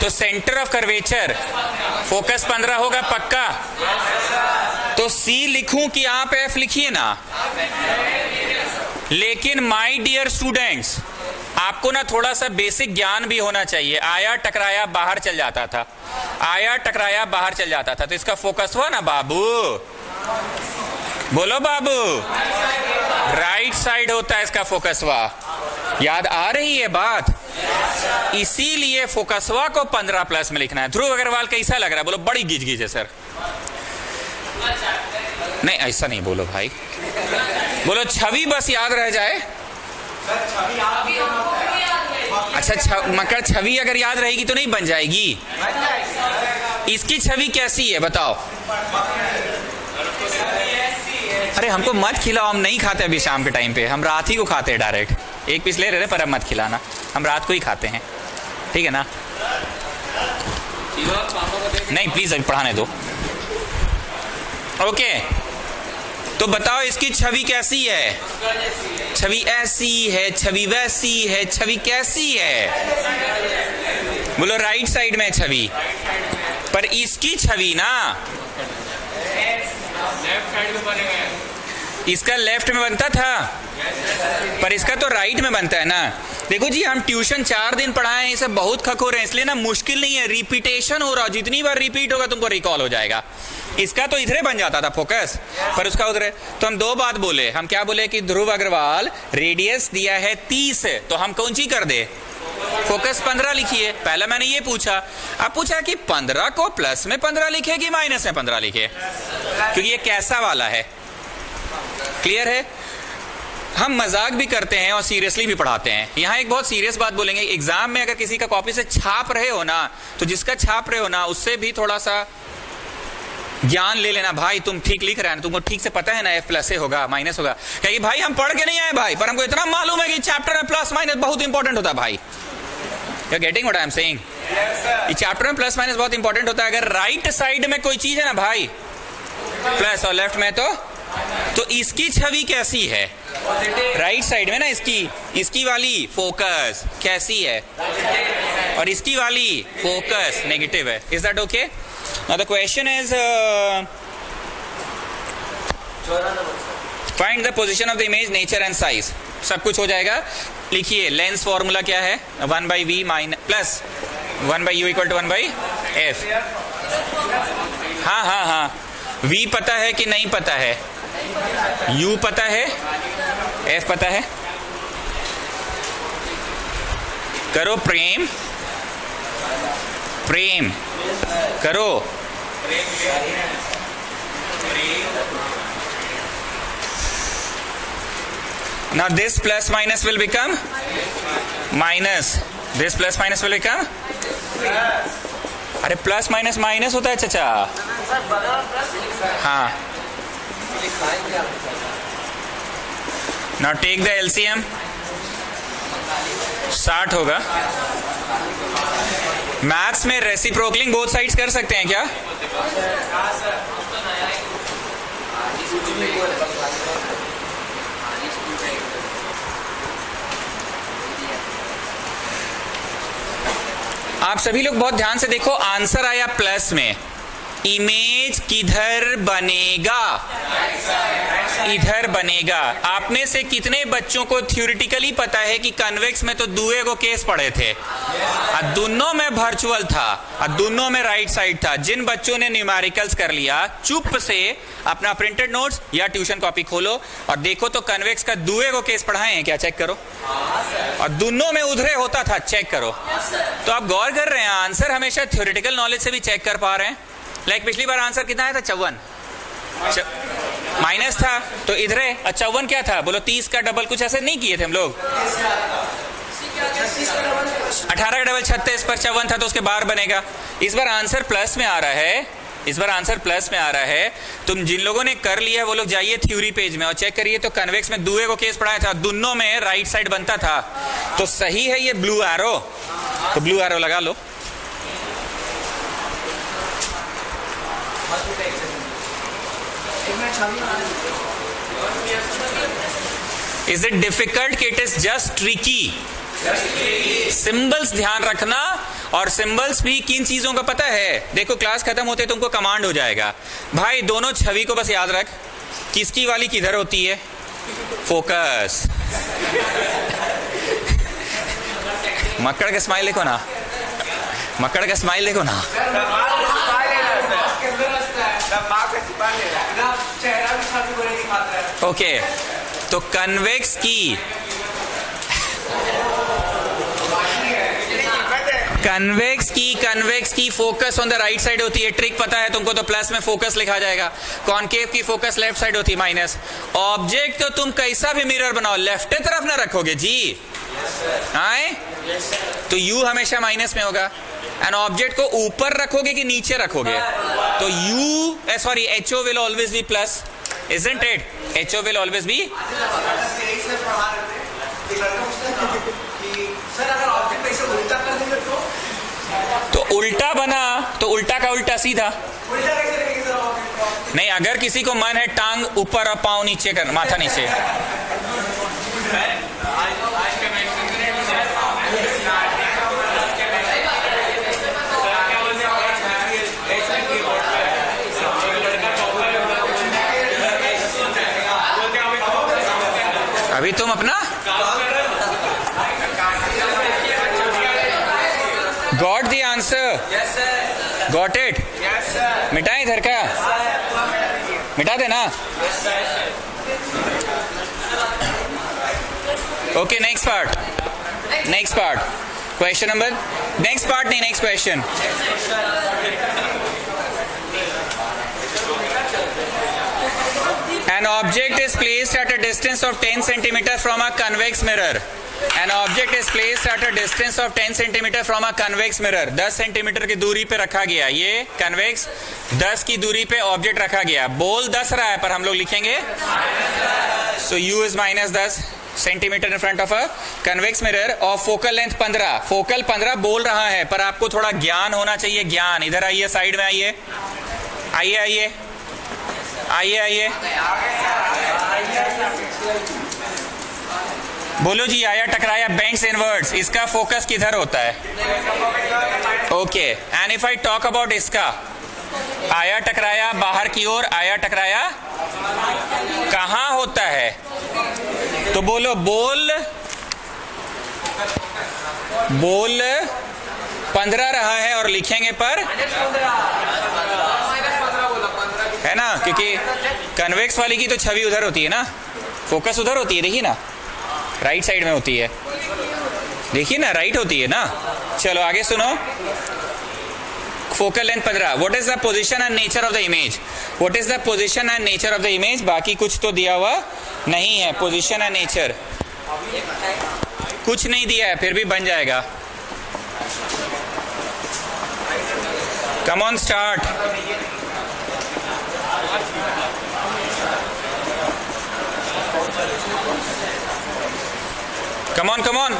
तो सेंटर ऑफ कर्वेचर फोकस 15 होगा पक्का? तो C लिखूं कि आप F लिखिए ना। लेकिन माय डियर स्टूडेंट्स, आपको ना थोड़ा सा बेसिक ज्ञान भी होना चाहिए। आया टकराया बाहर चल जाता था, आया टकराया बाहर चल जाता था, तो इसका फोकस हुआ ना बाबू? बोलो बाबू, राइट साइड होता है इसका फोकसवा। याद आ रही है बात? इसीलिए फोकसवा को 15+ में लिखना है। ध्रुव अग्रवाल कैसा लग रहा है? बोलो बड़ी गिज गिज है सर। नहीं ऐसा नहीं बोलो भाई, बोलो छवि बस याद रह जाए। अच्छा मगर छवि अगर याद रहेगी तो नहीं बन जाएगी। इसकी छवि कैसी है बताओ? अरे हमको मत खिलाओ, हम नहीं खाते अभी शाम के टाइम पे, हम रात ही को खाते हैं डायरेक्ट। एक पीस ले रहे पर अब मत खिलाना, हम रात को ही खाते हैं, ठीक है ना? नहीं प्लीज अभी पढ़ाने दो। ओके तो बताओ इसकी छवि कैसी है? छवि ऐसी है, छवि वैसी है, छवि कैसी है? बोलो राइट साइड में छवि, पर इसकी छवि ना इसका लेफ्ट में बनता था, पर इसका तो राइट में बनता है ना। देखो जी हम ट्यूशन 4 दिन पढ़ाए हैं, इसे बहुत खखोर है, इसलिए ना मुश्किल नहीं है, रिपीटेशन हो रहा, जितनी बार रिपीट होगा तुमको रिकॉल हो जाएगा। इसका तो इधरे बन जाता था फोकस, पर उसका उधरे। तो हम 2 बात बोले, हम क्या बोले कि ध्रुव अग्रवाल रेडियस दिया है 30, तो हम कौन सी कर दे? फोकस 15 लिखिए। पहले मैंने ये पूछा, अब पूछा कि 15 को प्लस में 15 लिखे कि माइनस में 15 लिखे, क्योंकि ये कैसा वाला है। क्लियर है? हम मजाक भी करते हैं और सीरियसली भी पढ़ाते हैं। यहाँ एक बहुत सीरियस बात बोलेंगे, एग्जाम में अगर किसी का कॉपी से छाप रहे हो ना, तो जिसका छाप रहे हो ना उससे भी थोड़ा सा ज्ञान ले लेना। भाई तुम ठीक लिख रहे हैं, तुमको ठीक से पता है ना F प्लस से होगा माइनस होगा। कहिए भाई हम पढ़ के नहीं आए भाई, पर हमको इतना मालूम है कि चैप्टर में प्लस माइनस बहुत इंपॉर्टेंट होता है। भाई you getting what I am saying? ये चैप्टर में प्लस माइनस बहुत इंपॉर्टेंट होता है। अगर राइट साइड में कोई चीज है ना भाई प्लस और लेफ्ट में तो इसकी छवि कैसी है? राइट साइड में ना इसकी वाली फोकस कैसी है, और इसकी वाली फोकस नेगेटिव है। Is that okay? Now the question is find the position of the image, nature and size. सब कुछ हो जाएगा। लिखिए लेंस फॉर्मूला क्या है? 1/v plus 1/u equal to 1/f। हाँ v पता है कि नहीं पता है? u पता है, f पता है। करो प्रेम करो। Now this plus minus will become minus, this plus minus will become, अरे प्लस माइनस माइनस होता है चाचा। हाँ नाउ टेक द एलसीएम, 60 होगा। मैथ्स में रेसिप्रोकलिंग बोथ साइड्स कर सकते हैं क्या? आप सभी लोग बहुत ध्यान से देखो, आंसर आया प्लस में। इमेज किधर बनेगा? इधर बनेगा। आप में से कितने बच्चों को थ्योरेटिकली पता है कि कन्वेक्स में तो दुए को केस पढ़े थे, और दोनों में वर्चुअल था और दोनों में राइट साइड था। जिन बच्चों ने न्यूमेरिकल्स कर लिया, चुप से अपना प्रिंटेड नोट्स या ट्यूशन कॉपी खोलो और देखो तो कन्वेक्स का दुए को केस पढ़ाए हैं क्या? चेक करो। और दोनों में उधरे होता था, चेक करो। तो आप गौर कर रहे हैं, आंसर हमेशा थ्योरेटिकल नॉलेज से भी चेक कर पा रहे हैं। लाइक पिछली बार आंसर कितना आया था? 54 माइनस था, तो इधरे 54 क्या था? बोलो 30 का डबल, कुछ ऐसे नहीं किए थे हम लोग। 18 का डबल 36 पर 54 था, तो उसके बार बनेगा। इस बार आंसर प्लस में आ रहा है, इस बार आंसर प्लस में आ रहा है। तुम जिन लोगों ने कर लिया है वो लोग जाइए थ्योरी पेज में और चेक करिए तो कन्वेक्स में दुए को केस पढ़ाया था, दोनों में राइट साइड बनता था। तो सही है ये ब्लू एरो, तो ब्लू एरो लगा लो। Is it difficult? It is just tricky. Symbols ध्यान रखना, और सिंबल्स भी किन चीजों का पता है? देखो क्लास खत्म होते तुमको कमांड हो जाएगा, भाई दोनों छवि को बस याद रख, किसकी वाली किधर होती है? फोकस। मक्कड़ का स्माइल देखो ना, मक्कड़ का स्माइल देखो ना। ओके तो कन्वेक्स की focus on the right side होती है। ट्रिक पता है तुमको, तो प्लस में फोकस लिखा जाएगा। कॉनकेव की फोकस लेफ्ट साइड होती है, माइनस। ऑब्जेक्ट तो तुम कैसा भी मिरर बनाओ लेफ्ट तरफ ना रखोगे जी, आए तो यू हमेशा माइनस में होगा। एंड ऑब्जेक्ट को ऊपर रखोगे कि नीचे रखोगे? तो you sorry HO will always be plus, isn't it? HO will always be। तो उल्टा बना तो उल्टा का उल्टा सीधा। नहीं, अगर किसी को मन है टांग ऊपर और पांव नीचे कर, माथा नीचे। अभी तुम अपना got the answer, got it. मिटाएं इधर का, मिटा देना। Okay, next part, next part, question number, next part नहीं, next question. An object is placed at a distance of 10 cm from a convex mirror. An object is placed at a distance of 10 cm from a convex mirror. 10 centimetre की दूरी पे रखा गया, ये convex 10 की दूरी पे ऑब्जेक्ट रखा गया। बोल 10 रहा है पर हम लोग लिखेंगे सो u is -10 centimetre in front of a convex mirror और फोकल लेंथ 15। फोकल 15 बोल रहा है पर आपको थोड़ा ज्ञान होना चाहिए, ज्ञान। इधर आइए, साइड में आइए, आइए आइए आइए आइए, बोलो जी। आया टकराया बेंड्स इनवर्ड्स, इसका फोकस किधर होता है? Okay, and if I talk about इसका, आया टकराया बाहर की ओर, आया टकराया कहां होता है? तो बोलो, बोल 15 रहा है और लिखेंगे पर है ना, क्योंकि कन्वेक्स वाली की तो छवि उधर होती है ना, फोकस उधर होती है, देखिए ना, राइट साइड में होती है, देखिए ना, राइट होती है ना। चलो आगे सुनो, focal length 15। What is the position and nature of the image? What is the position and nature of the image? बाकी कुछ तो दिया हुआ नहीं है, पोजीशन एंड नेचर कुछ नहीं दिया है, फिर भी बन जाएगा। Come on, start. Come on, come on.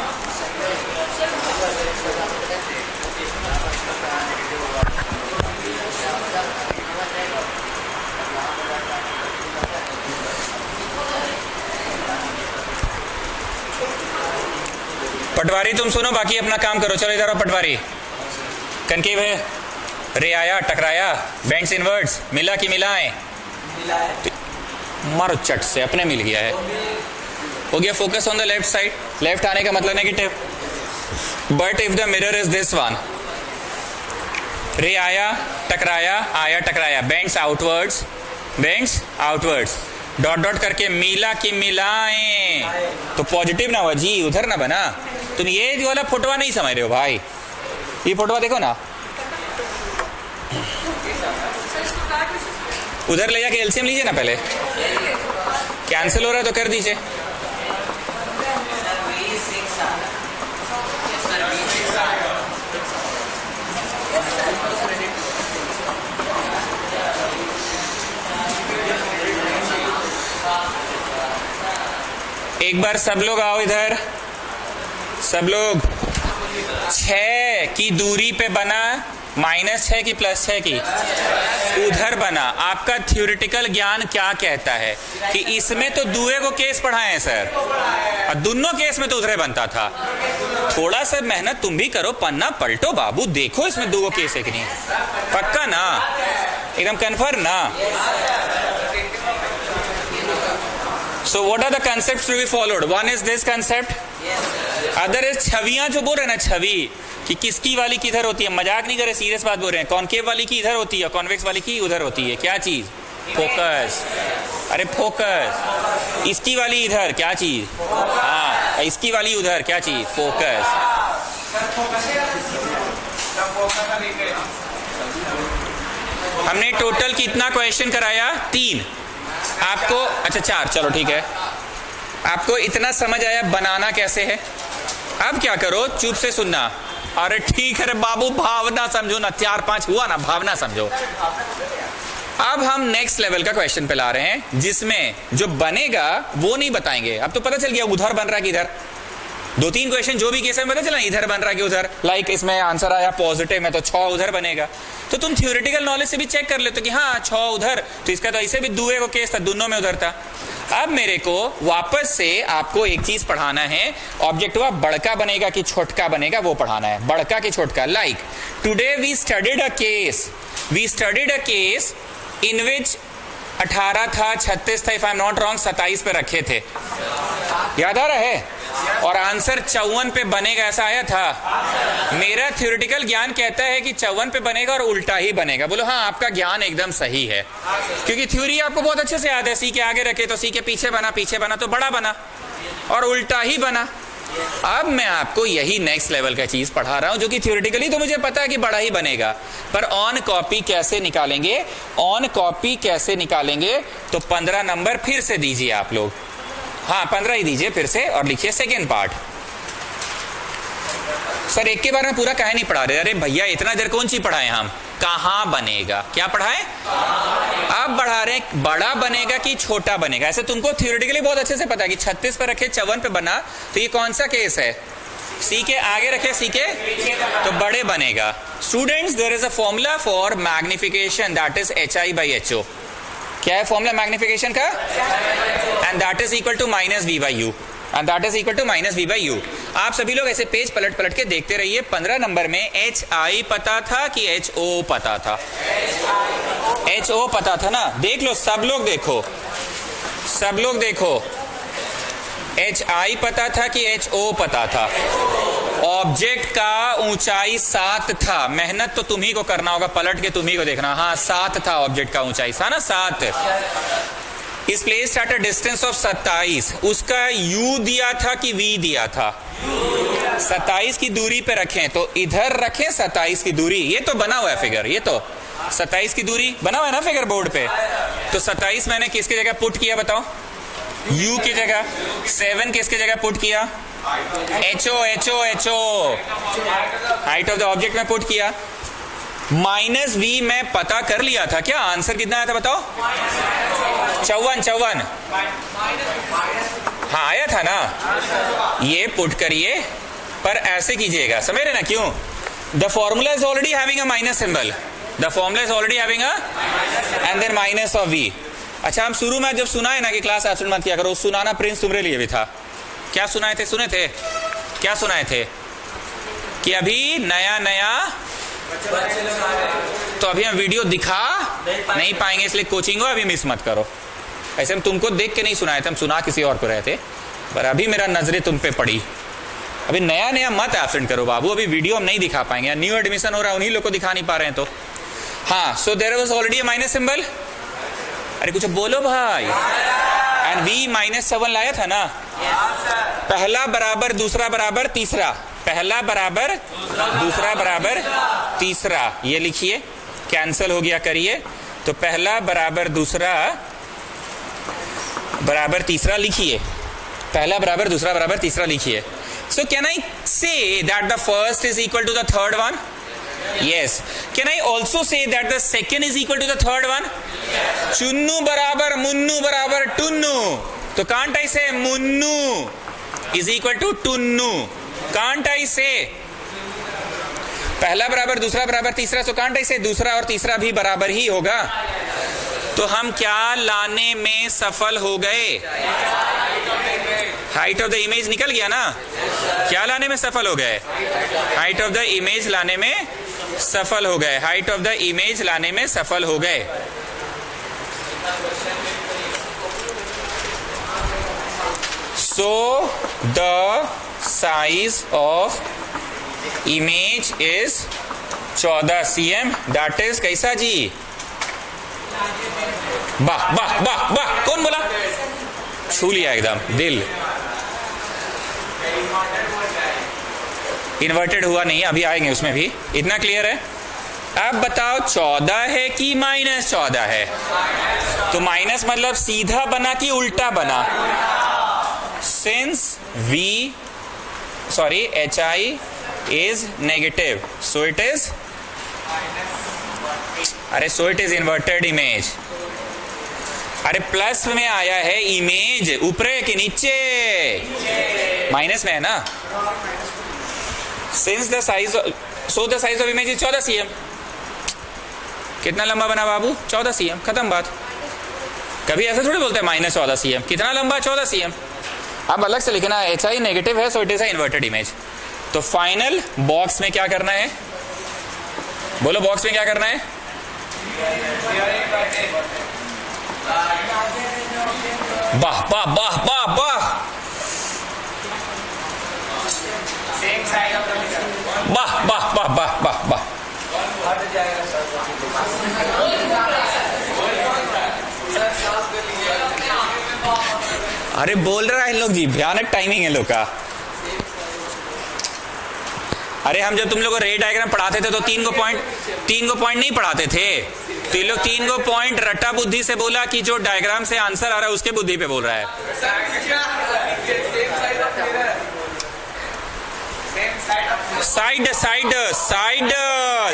पटवारी तुम सुनो, बाकी अपना काम करो। चलो इधर आओ पटवारी। कनकेव है, रे आया टकराया, बेंड्स इनवर्ड्स, मिला कि मिलाएं? मारो चट से, अपने मिल गया है, हो गया। Focus on the left side, left आने का मतलब negative. But if the mirror is this one, ray आया टकराया, bends outwards, bends outwards, dot dot करके मिला कि मिलाएं, तो पॉजिटिव ना हुआ जी, उधर ना बना। तुम ये वाला फोटोवा नहीं समझ रहे हो भाई, ये फोटोवा देखो ना, उधर ले जाके एलसीएम लीजिए ना पहले। कैंसिल हो रहा है तो कर दीजिए। एक बार सब लोग आओ इधर, सब लोग। 6 की दूरी पे बना, -6 की +6 की उधर बना। आपका थ्योरेटिकल ज्ञान क्या कहता है कि इसमें तो दुए को केस पढ़ाए हैं सर, और दोनों केस में तो उधरे बनता था। थोड़ा सा मेहनत तुम भी करो, पन्ना पलटो बाबू, देखो इसमें दो केस है कि नहीं। पक्का ना, एकदम कन्फर्म ना। So what are the concepts to be followed? One is this concept. Other is छवियां जो बोल रहे हैं ना, छवि कि किसकी वाली किधर होती है, मजाक नहीं कर रहे, सीरियस बात बोल रहे हैं। कॉन्केव वाली की इधर होती है, कॉन्वेक्स वाली की उधर होती है। क्या चीज? फोकस। अरे फोकस। इसकी वाली इधर, क्या चीज? हाँ, इसकी वाली उधर, क्या चीज? फोकस। हमने टोटल कितना क्वेश्चन कराया? 3 आपको, अच्छा 4, चलो ठीक है। आपको इतना समझ आया बनाना कैसे है। अब क्या करो, चुप से सुनना। अरे ठीक है रे बाबू, भावना समझो ना, 4-5 हुआ ना, भावना समझो। अब हम नेक्स्ट लेवल का क्वेश्चन पे ला रहे हैं, जिसमें जो बनेगा वो नहीं बताएंगे। अब तो पता चल गया उधर बन रहा है कि इधर, 2-3 क्वेश्चन जो भी केस में पता चला इधर बन रहा कि उधर, लाइक इसमें आंसर आया पॉजिटिव में तो 6 उधर बनेगा, तो तुम थ्योरेटिकल नॉलेज से भी चेक कर लेते कि हाँ 6 उधर, तो इसका तो ऐसे भी दुए को केस था, दोनों में उधर था। अब मेरे को वापस से आपको एक चीज पढ़ाना है, ऑब्जेक्ट हुआ बड़का बनेगा कि छोटका बनेगा वो पढ़ाना है, बड़का कि छोटका। Like today we studied a case in which 18 था, 36 था, if I am not wrong 27 पे रखे थे, याद आ रहा है, और आंसर 54 पे बनेगा, ऐसा आया था। मेरा थ्योरेटिकल ज्ञान कहता है कि 54 पे बनेगा और उल्टा ही बनेगा। बोलो हाँ आपका ज्ञान एकदम सही है, क्योंकि थ्योरी आपको बहुत अच्छे से याद है, सी के आगे रखे तो सी के पीछे बना, पीछे बना तो बड़ा बना, और उल्टा ही बना। अब मैं आपको यही नेक्स्ट लेवल का चीज पढ़ा रहा हूं, जो कि थ्योरेटिकली तो मुझे पता है कि बड़ा ही बनेगा, पर ऑन कॉपी कैसे निकालेंगे, ऑन कॉपी कैसे निकालेंगे, तो 15 नंबर फिर से दीजिए आप लोग, हाँ 15 ही दीजिए फिर से, और लिखिए सेकेंड पार्ट। सर एक के बारे में पूरा काहे नहीं पढ़ा रहे? अरे भैया इतना देर कौन सी पढ़ाए हम, कहां बनेगा, क्या पढ़ाए? अब बढ़ा रहे बड़ा बनेगा कि छोटा बनेगा। ऐसे तुमको थ्योरेटिकली बहुत अच्छे से पता है कि 36 पे रखे 54 पे बना, तो ये कौन सा केस है, सी के आगे रखे सी के तो बड़े बनेगा। Students there is a formula for magnification, that is HI/HO। क्या है फॉर्मूला मैग्निफिकेशन का? And that is equal to -V/U, and that is equal to -V/U। आप सभी लोग ऐसे पेज पलट पलट के देखते रहिए। 15 नंबर में HI पता था कि HO पता था? HO पता था ना, देख लो सब लोग देखो, सब लोग देखो, HI पता था कि HO पता था। ऑब्जेक्ट का ऊंचाई 7 था, मेहनत तो तुम्ही को करना होगा, पलट के तुम्ही को देखना, हाँ 7 था ऑब्जेक्ट का ऊंचाई, था ना 7। इस place at a distance of 27, उसका U दिया था कि V दिया था? 27 की दूरी पे रखें, तो इधर रखें 27 की दूरी, ये तो बना हुआ है फिगर, ये तो 27 की दूरी बना हुआ है ना फिगर बोर्ड पे, तो 27 मैंने किसकी जगह पुट किया बताओ? U की जगह। 7 किसकी जगह पुट किया? HO height of the object में पुट किया। -V मैं पता कर लिया था, क्या आंसर कितना आया था बताओ? 54। हाँ आया था ना, ये पुट करिए, पर ऐसे कीजिएगा, समझ रहे ना क्यों? The formula is already having a minus symbol, the formula is already having a and then minus of V। अच्छा हम शुरू में जब सुनाए ना कि क्लास एब्सेंट मत किया करो, सुनाना प्रिंस तुम्हारे लिए भी था। क्या सुनाए थे? सुने थे क्या सुनाए थे? कि अभी नया नया, तो अभी हम वीडियो दिखा नहीं पाएंगे, इसलिए कोचिंग को अभी मिस मत करो। ऐसे हम तुमको देख के नहीं सुनाए थे, हम सुना किसी और को रहे थे, पर अभी मेरा नजरें तुम पे पड़ी। अभी नया नया मत एब्सेंट करो बाबू, अभी वीडियो हम नहीं दिखा पाएंगे, न्यू एडमिशन हो रहा है, उन्हीं लोग को दिखा नहीं पा रहे हैं। तो हाँ, so there was already a minus symbol. अरे कुछ बोलो भाई। एंड V -7 लाया था ना, पहला बराबर दूसरा बराबर तीसरा, पहला बराबर दूसरा बराबर तीसरा, ये लिखिए, कैंसिल हो गया करिए, तो पहला बराबर दूसरा बराबर तीसरा लिखिए, पहला बराबर दूसरा बराबर तीसरा लिखिए। सो can I say that the first is equal to the third one? Yes. Can I also say that the second is equal to the third one? Yes. Chunnu बराबर मुन्नू बराबर टुन्नू, तो can't I say Munnu is equal to Tunnu? Can't I say पहला बराबर दूसरा बराबर तीसरा, तो can't I say दूसरा और तीसरा भी बराबर ही होगा? तो हम क्या लाने में सफल हो गए? हाइट ऑफ द इमेज निकल गया ना, क्या लाने में सफल हो गए? हाइट ऑफ द इमेज लाने में सफल हो गए, हाइट ऑफ द इमेज लाने में सफल हो गए। So the size of image is 14 cm, that is कैसा जी? वाह वाह वाह वाह, कौन बोला? छू लिया एकदम दिल। इन्वर्टेड हुआ नहीं, अभी आएंगे उसमें भी, इतना क्लियर है। अब बताओ 14 है कि -14 है? तो माइनस मतलब सीधा बना कि उल्टा बना? Since HI is negative, so it is, अरे so it is inverted image। अरे प्लस में आया है इमेज, ऊपरे कि नीचे? माइनस में है ना। Since the size so the size of image is 14 cm। कितना लंबा बना बाबू? 14 cm, खत्म बात। कभी ऐसा थोड़ी बोलते हैं माइनस 14 cm। कितना लंबा? 14 cm। अब अलग से लिखना है, HI नेगेटिव है so it is a inverted image. तो फाइनल बॉक्स में क्या करना है? बोलो बॉक्स में क्या करना है? वाह वाह वाह वाह वाह, वाह वाह वाह वाह वाह वाह। अरे बोल रहा है लोग जी, भयानक टाइमिंग है लोग का। अरे हम जब तुम लोग को रे डायग्राम पढ़ाते थे तो तीन को पॉइंट नहीं पढ़ाते थे, तो ये लोग 3 को पॉइंट रट्टा बुद्धि से बोला कि जो डायग्राम से आंसर आ रहा है उसके बुद्धि पे बोल रहा है। Side side side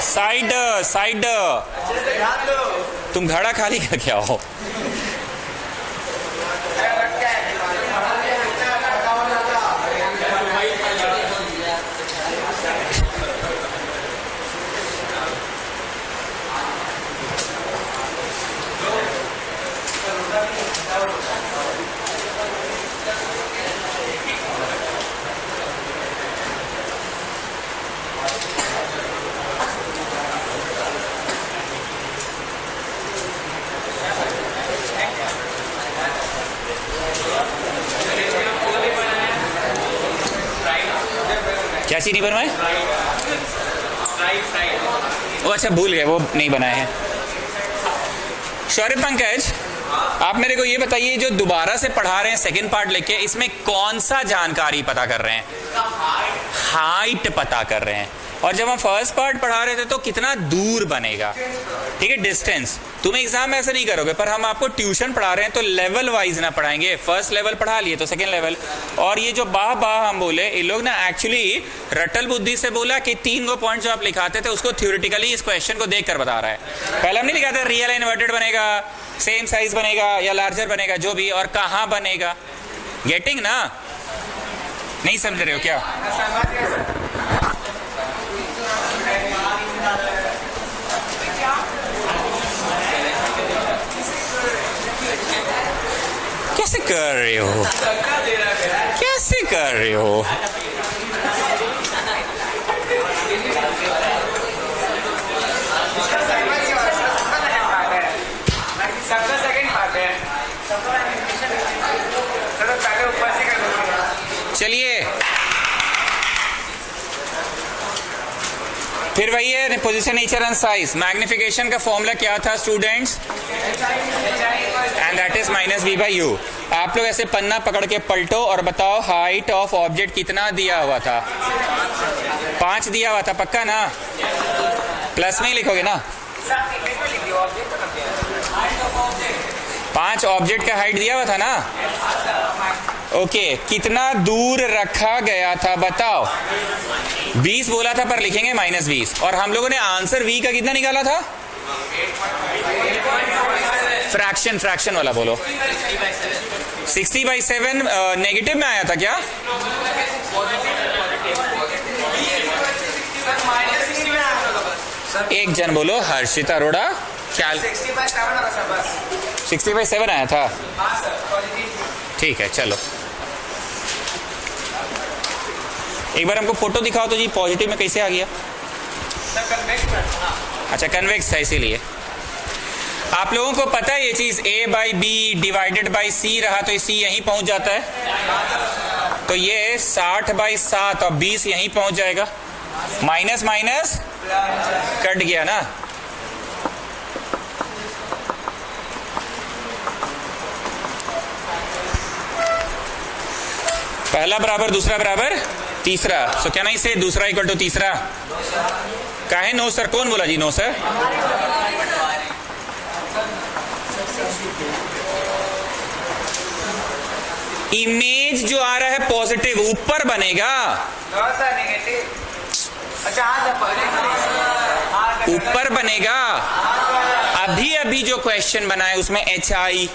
side side. तुम घड़ा खाली करके आओ। क्या चीज नहीं बनवाए? वो अच्छा भूल गए, वो नहीं बनाए हैं। शौर्य पंकज, आप मेरे को ये बताइए, जो दोबारा से पढ़ा रहे हैं सेकंड पार्ट लेके, इसमें कौन सा जानकारी पता कर रहे हैं? हाइट पता कर रहे हैं। और जब हम फर्स्ट पार्ट पढ़ा रहे थे तो कितना दूर बनेगा, ठीक है, डिस्टेंस। तुम एग्जाम में ऐसा नहीं करोगे, पर हम आपको ट्यूशन पढ़ा रहे हैं तो लेवल वाइज ना पढ़ाएंगे। फर्स्ट लेवल पढ़ा लिए तो सेकंड लेवल। और ये जो बाह बाह हम बोले, इन लोग ना एक्चुअली रटल बुद्धि से बोला कि 3 को पॉइंट जो आप लिखाते थे उसको थ्योरेटिकली इस क्वेश्चन को देखकर बता रहा है। पहले हम नहीं लिखाते रियल इन्वर्टेड बनेगा, सेम साइज बनेगा या लार्जर बनेगा, जो भी, और कहाँ बनेगा। गेटिंग ना? नहीं समझ रहे हो क्या? कैसे कर रहे हो? कैसे कर रहे हो? चलिए फिर वही है, position, nature and size. Magnification का फॉर्मूला क्या था students? And that is -v/u। आप लोग ऐसे पन्ना पकड़ के पलटो और बताओ हाइट ऑफ ऑब्जेक्ट कितना दिया हुआ था? 5 दिया हुआ था, पक्का ना? प्लस में ही लिखोगे ना? 5 ऑब्जेक्ट का हाइट दिया हुआ था ना? ओके, कितना दूर रखा गया था बताओ? 20 बोला था, पर लिखेंगे -20। और हम लोगों ने आंसर v का कितना निकाला था? फ्रैक्शन वाला बोलो। 60/7 नेगेटिव में आया था क्या? एक जन बोलो, हर्षित अरोड़ा। क्या 60/7 आया था? ठीक है, चलो एक बार हमको फोटो दिखाओ तो जी, पॉजिटिव में कैसे आ गया? अच्छा, कन्वेक्स है, इसीलिए। आप लोगों को पता है ये चीज, a/b डिवाइडेड बाई c रहा तो c यहीं पहुंच जाता है, तो ये 60/7 और 20 यहीं पहुंच जाएगा। माइनस माइनस कट गया ना? पहला बराबर दूसरा बराबर तीसरा। सो क्या नहीं से दूसरा इक्वल टू तीसरा? काहे नो सर? कौन बोला जी नो सर? इमेज जो आ रहा है पॉजिटिव ऊपर बनेगा, ऊपर बनेगा। अभी जो क्वेश्चन बना है उसमें HI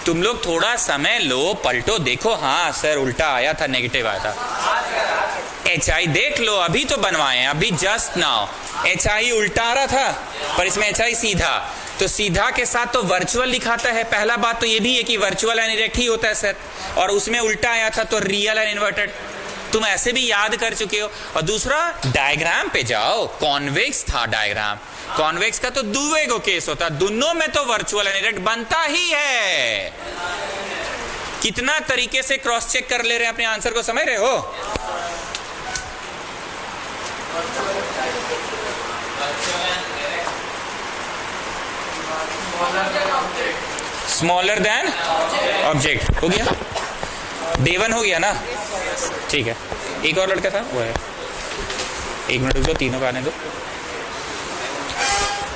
तुम लोग थोड़ा समय लो, पलटो, देखो। हाँ सर उल्टा आया था, नेगेटिव आया था। HI देख लो, अभी तो बनवाए हैं, अभी जस्ट नाउ। HI उल्टा आ रहा था, पर इसमें HI सीधा, तो सीधा के साथ तो वर्चुअल लिखाता है। पहला बात तो ये भी है कि वर्चुअल एंड इरेक्ट ही होता है सर, और उसमें उल्टा आया था तो रियल एंड इन्वर्टेड, तुम ऐसे भी याद कर चुके हो। और दूसरा, डायग्राम पे जाओ, कॉन्वेक्स था डायग्राम, कॉन्वेक्स का तो दुवे को केस होता, दोनों में तो वर्चुअल एंड इरेक्ट बनता ही है। कितना तरीके से क्रॉस चेक कर ले रहे हैं अपने आंसर को, समझ रहे हो? स्मॉलर देन ऑब्जेक्ट हो गया, डे 1 हो गया ना, ठीक है। एक और लड़का था, वो है, 1 मिनट रुक दो, तीनों का आने दो।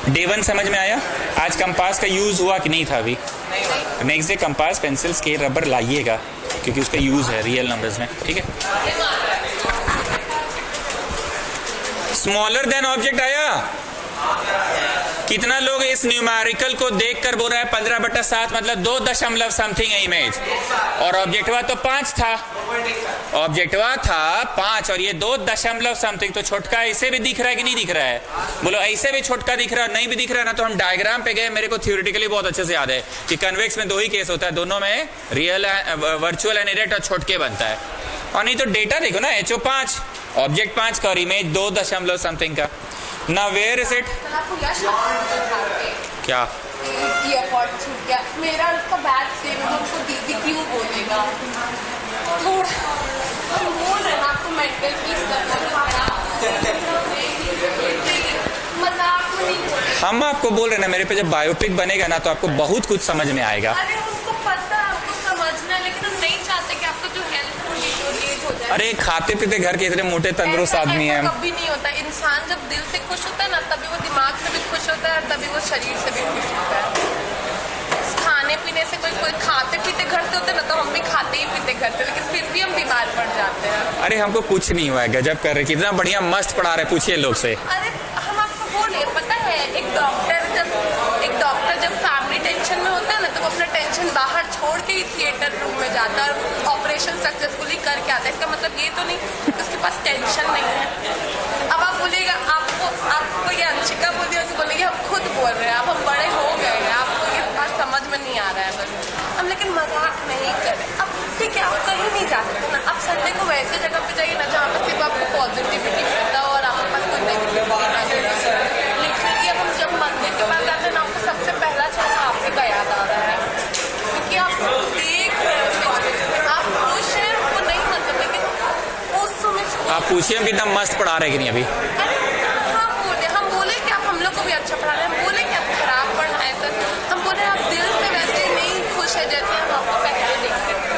डे 1 समझ में आया? आज कंपास का यूज हुआ कि नहीं था अभी? Next day compass, pencil, scale, rubber लाइएगा, क्योंकि उसका यूज है रियल नंबर्स में, ठीक है। स्मॉलर देन ऑब्जेक्ट आया? कितना लोग इस न्यूमेरिकल को देखकर बोल रहा है 15/7 मतलब 2 दशमलव समथिंग है इमेज, और ऑब्जेक्टिवा तो 5 था, ऑब्जेक्टिवा था 5 और ये 2 दशमलव समथिंग, तो छोटका ऐसे भी दिख रहा है कि नहीं दिख रहा है? बोलो ऐसे भी छोटका दिख रहा है, नहीं भी दिख रहा है ना, तो हम डायग्राम पे गए। मेरे को थ्योरेटिकली बहुत अच्छे से याद है कि कन्वेक्स में 2 ही केस होता है, दोनों में रियल वर्चुअल एंड इरेक्ट और छोटके बनता है। और नहीं तो डेटा देखो ना, HO 5, ऑब्जेक्ट 5 का और इमेज 2 दशमलव समथिंग का। ना वेयर इज इट? क्या छूट गया मेरा, उसका बैग सेव है, उसको दीदी क्यों बोलेगा? थोड़ा हम बोल रहे हैं आपको मेंटल पीस करना, मजाक में नहीं बोल रहे। हम आपको बोल रहे ना, मेरे पे जब बायोपिक बनेगा ना तो आपको बहुत कुछ समझ में आएगा। अरे उनको पता है, आपको समझना है, लेकिन हम नहीं चाहते कि आपका जो हेल्थ हो जाए। अरे खाते पीते घर के इतने मोटे तंदुरुस्त आदमी हैं। कभी नहीं होता। इंसान जब दिल से खुश होता है ना, तभी वो दिमाग से भी खुश होता है, तभी वो शरीर से भी खुश होता है। खाने पीने से कोई खाते पीते घर से होते ना, तो हम भी खाते ही पीते घर से, लेकिन फिर भी हम बीमार पड़ जाते हैं। अरे हमको कुछ नहीं हुआ है, गजब कर रहे, कितना बढ़िया मस्त पढ़ा रहे, पूछिए लोग से। अरे हम आपको बोल रहे, पता है एक डॉक्टर जब फैमिली टेंशन में होता है ना, तो वो अपना टेंशन बाहर छोड़ के ही थिएटर रूम में जाता है और ऑपरेशन सक्सेसफुली करके आता है। इसका मतलब ये तो नहीं कि उसके पास टेंशन नहीं है। अब आप बोलिएगा, आपको ये अंशिका बोलिए हम खुद बोल रहे हैं, अब हम बड़े हो गए हैं, आपको ये बात समझ में नहीं आ रहा है बस हम, लेकिन मजाक नहीं करें। अब ठीक है, आप कहीं नहीं जा सकते ना, आप संडे को वैसे जगह पे जाइए ना जहाँ पर सिर्फ आपको पॉजिटिविटी मिलता हो और आपके पास कोई नेगेटिविटी ना मिले। लिटरली अब हम जब मंदिर के पास जाते हैं ना, आपको सबसे पहला चीज आप ही का याद आ रहा है, क्योंकि आप देख रहे हो, आप खुश हैं, वो नहीं मतलब, लेकिन उस समय आप पूछिए हम कितना मस्त पढ़ा रहे कि नहीं अभी। हम बोले कि आप हम लोग को भी अच्छा पढ़ा रहे हैं, हम बोले कि आप खराब पढ़ाएं सर, हम बोले आप दिल से वैसे नहीं खुश है जैसे हम आपको पहले देखते थे,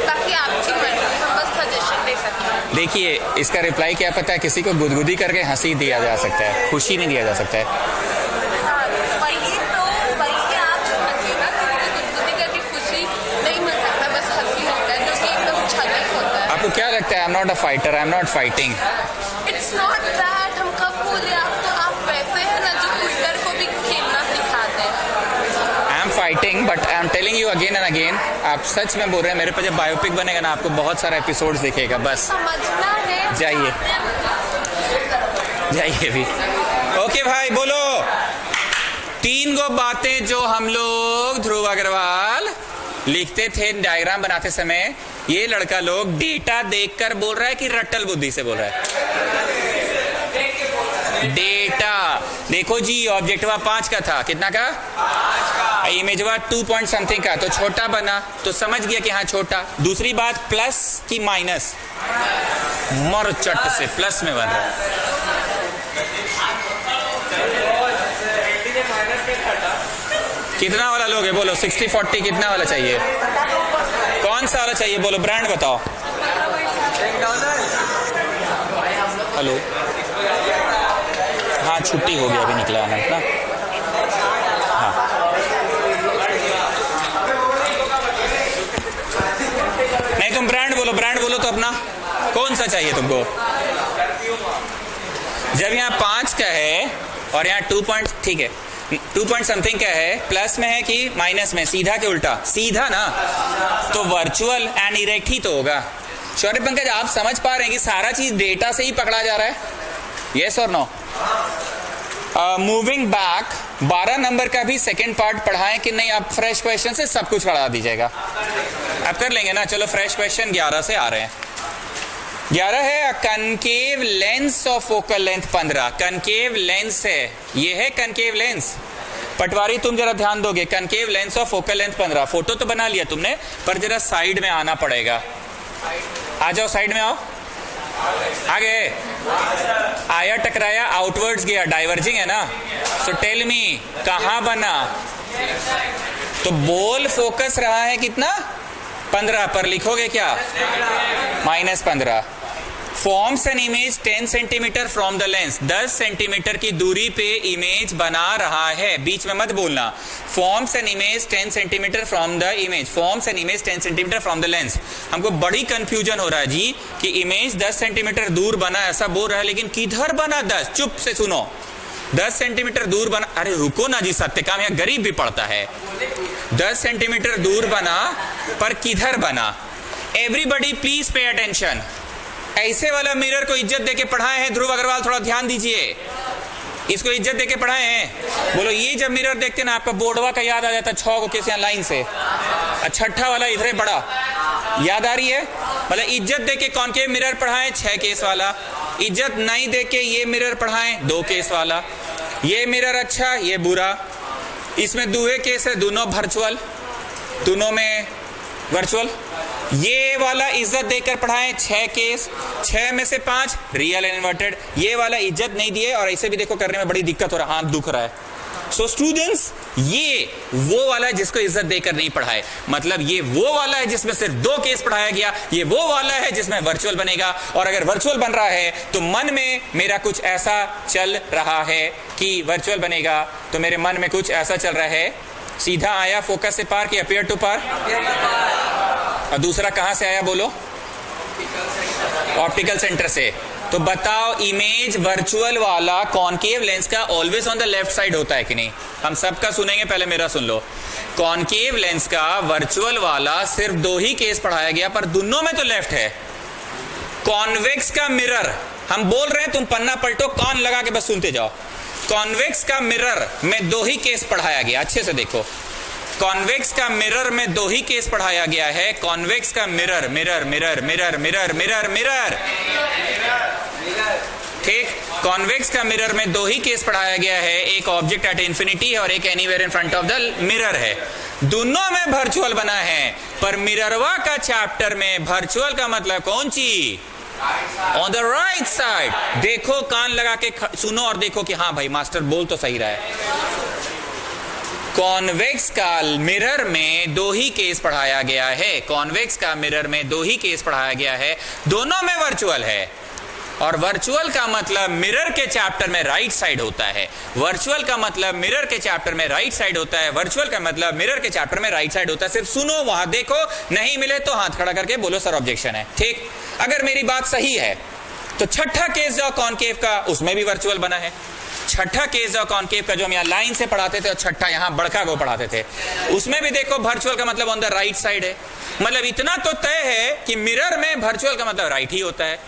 ताकि आपकी मर्जी, हम बस सजेशन दे सकते हैं। देखिए इसका रिप्लाई क्या पता है, किसी को गुदगुदी करके हंसी दिया जा सकता है, खुशी नहीं दिया जा सकता है। वही आप समझिए ना, किसी को गुदगुदी करके खुशी नहीं मिल सकता, बस हंसी मिलता है, जो कि एकदम छलित होता है। आपको क्या लगता है? आई am not a fighter, I am not fighting. It's not that, हम कब बोले आपको? आप वैसे है ना जो ट्विटर को भी खेलना सिखाते हैं। I am fighting, but I am telling you again and again, आप सच में बोल रहे हैं। मेरे पे जब बायोपिक बनेगा ना, आपको बहुत सारा एपिसोड्स दिखेगा, बस समझना है। जाइए भी। ओके भाई बोलो, 3 गो बातें जो हम लोग ध्रुव अग्रवाल लिखते थे डायग्राम बनाते समय, ये लड़का लोग डेटा देखकर बोल रहा है कि रट्टल बुद्धि से बोल रहा है? डेटा देखो जी, ऑब्जेक्टिवा 5 का था, कितना का? 5 का। इमेजवा 2 पॉइंट समथिंग का, तो छोटा बना, तो समझ गया कि हाँ छोटा। दूसरी बात, प्लस की माइनस, मर चट से प्लस में बन रहा है। कितना वाला लोग है बोलो? 60-40 कितना वाला चाहिए? कौन सा वाला चाहिए बोलो, ब्रांड बताओ। हेलो, हाँ छुट्टी हो गया, अभी निकला अनंत ना। हाँ नहीं, तुम ब्रांड बोलो तो अपना कौन सा चाहिए तुमको? जब यहाँ 5 का है और यहाँ 2 पॉइंट, ठीक है, 2 पॉइंट समथिंग क्या है, प्लस में है कि माइनस में, सीधा के उल्टा, सीधा ना, तो वर्चुअल एंड इरेक्ट ही तो होगा। शौर्य पंकज आप समझ पा रहे हैं कि सारा चीज डेटा से ही पकड़ा जा रहा है, यस और नो? मूविंग बैक, 12 नंबर का भी सेकंड पार्ट पढ़ाएं कि नहीं? आप फ्रेश क्वेश्चन से सब कुछ पढ़ा दीजिएगा, आप कर लेंगे ना? चलो फ्रेश क्वेश्चन 11 से आ रहे हैं। 11 है concave lens of focal length 15। Concave lens है, ये है कनकेव लेंस। पटवारी तुम जरा ध्यान दोगे, concave lens of focal length 15। Photo तो बना लिया तुमने, पर जरा साइड में आना पड़ेगा। आ जाओ, साइड में आओ, आगे आया, टकराया, आउटवर्ड्स गया, डाइवर्जिंग है ना? सो टेल मी कहां बना? तो बोल फोकस रहा है कितना? 15 पर लिखोगे क्या? -15। Forms an image 10 centimetre from the lens. 10 centimetre की दूरी पे इमेज बना रहा है, बीच में मत बोलना। Forms an image 10 centimetre from the image, forms an image 10 centimetre from the lens. हमको बड़ी कंफ्यूजन हो रहा है जी कि इमेज 10 सेंटीमीटर दूर बना, ऐसा बोल रहा है, लेकिन किधर बना? 10, चुप से सुनो, 10 सेंटीमीटर दूर बना। अरे रुको ना जी, सत्यकाम यहाँ गरीब भी पड़ता है। 10 सेंटीमीटर दूर बना, पर किधर बना? Everybody please pay attention. ऐसे वाला मिरर को इज्जत देके पढ़ाए हैं ध्रुव अग्रवाल, थोड़ा ध्यान दीजिए, इसको इज्जत देके पढ़ाए हैं। बोलो, ये जब मिरर देखते ना आपका बोर्डवा का याद आ जाता है, 6 को कैसे लाइन से, छठा वाला इधर बड़ा याद आ रही है? मतलब इज्जत देके कॉनकेव मिरर पढ़ाएं 6 केस वाला, इज्जत नहीं देके ये मिरर पढ़ाएं 2 केस वाला। ये मिरर अच्छा, ये बुरा, इसमें 2 केस है, दोनों वर्चुअल, दोनों में वर्चुअल। ये वाला इज्जत देकर पढ़ाएं 6 केस, 6 में से 5 रियल एंड इन्वर्टेड। ये वाला इज्जत नहीं दिए और ऐसे भी देखो करने में बड़ी दिक्कत हो रहा है, हाथ दुख रहा है। सो स्टूडेंट्स, ये वो वाला है जिसको इज्जत देकर नहीं पढ़ाए, मतलब ये वो वाला है जिसमें सिर्फ 2 केस पढ़ाया गया, ये वो वाला है जिसमें वर्चुअल बनेगा। और अगर वर्चुअल बन रहा है तो मन में मेरा कुछ ऐसा चल रहा है कि वर्चुअल बनेगा, तो मेरे मन में कुछ ऐसा चल रहा है, सीधा आया फोकस से पार कि अपीयर टू पार, और दूसरा कहां से आया बोलो? ऑप्टिकल सेंटर से। तो बताओ, इमेज वर्चुअल वाला कॉनकेव लेंस का always on the left side होता है कि नहीं? हम सबका सुनेंगे, पहले मेरा सुन लो। कॉनकेव लेंस का वर्चुअल वाला सिर्फ 2 ही केस पढ़ाया गया, पर दोनों में तो लेफ्ट है। कॉन्वेक्स का मिरर, हम बोल रहे हैं, तुम पन्ना पलटो, कान लगा के बस सुनते जाओ। कॉन्वेक्स का मिरर में 2 ही केस पढ़ाया गया, अच्छे से देखो। कॉन्वेक्स का मिरर में 2 ही केस पढ़ाया गया है। कॉन्वेक्स का mirror, mirror mirror mirror mirror mirror mirror, ठीक। कॉन्वेक्स का मिरर में 2 ही केस पढ़ाया गया है, एक ऑब्जेक्ट एट इंफिनिटी और एक anywhere in front of the mirror है। दोनों में वर्चुअल बना है, पर मिररवा का चैप्टर में वर्चुअल का मतलब कौन सी? On the right side. देखो, कान लगा के सुनो और देखो कि हाँ भाई मास्टर बोल तो सही रहा है। कॉन्वेक्स का मिरर में 2 ही केस पढ़ाया गया है, कॉन्वेक्स का मिरर में 2 ही केस पढ़ाया गया है, दोनों में वर्चुअल है। और वर्चुअल का मतलब मिरर के चैप्टर में राइट साइड होता है, वर्चुअल का मतलब मिरर के चैप्टर में राइट साइड होता है, वर्चुअल का मतलब मिरर के चैप्टर में राइट साइड होता है। सिर्फ सुनो, वहां देखो, नहीं मिले तो हाथ खड़ा करके बोलो सर ऑब्जेक्शन है, ठीक। अगर मेरी बात सही है तो छठा केस जो कॉनकेव का, उसमें भी वर्चुअल बना है। छठा केस जो कॉनकेव का, जो हम यहाँ लाइन से पढ़ाते थे, और छठा यहाँ बड़का को पढ़ाते थे, उसमें भी देखो वर्चुअल का मतलब ऑन द राइट साइड है। मतलब इतना तो तय है कि मिरर में वर्चुअल का मतलब राइट ही होता है।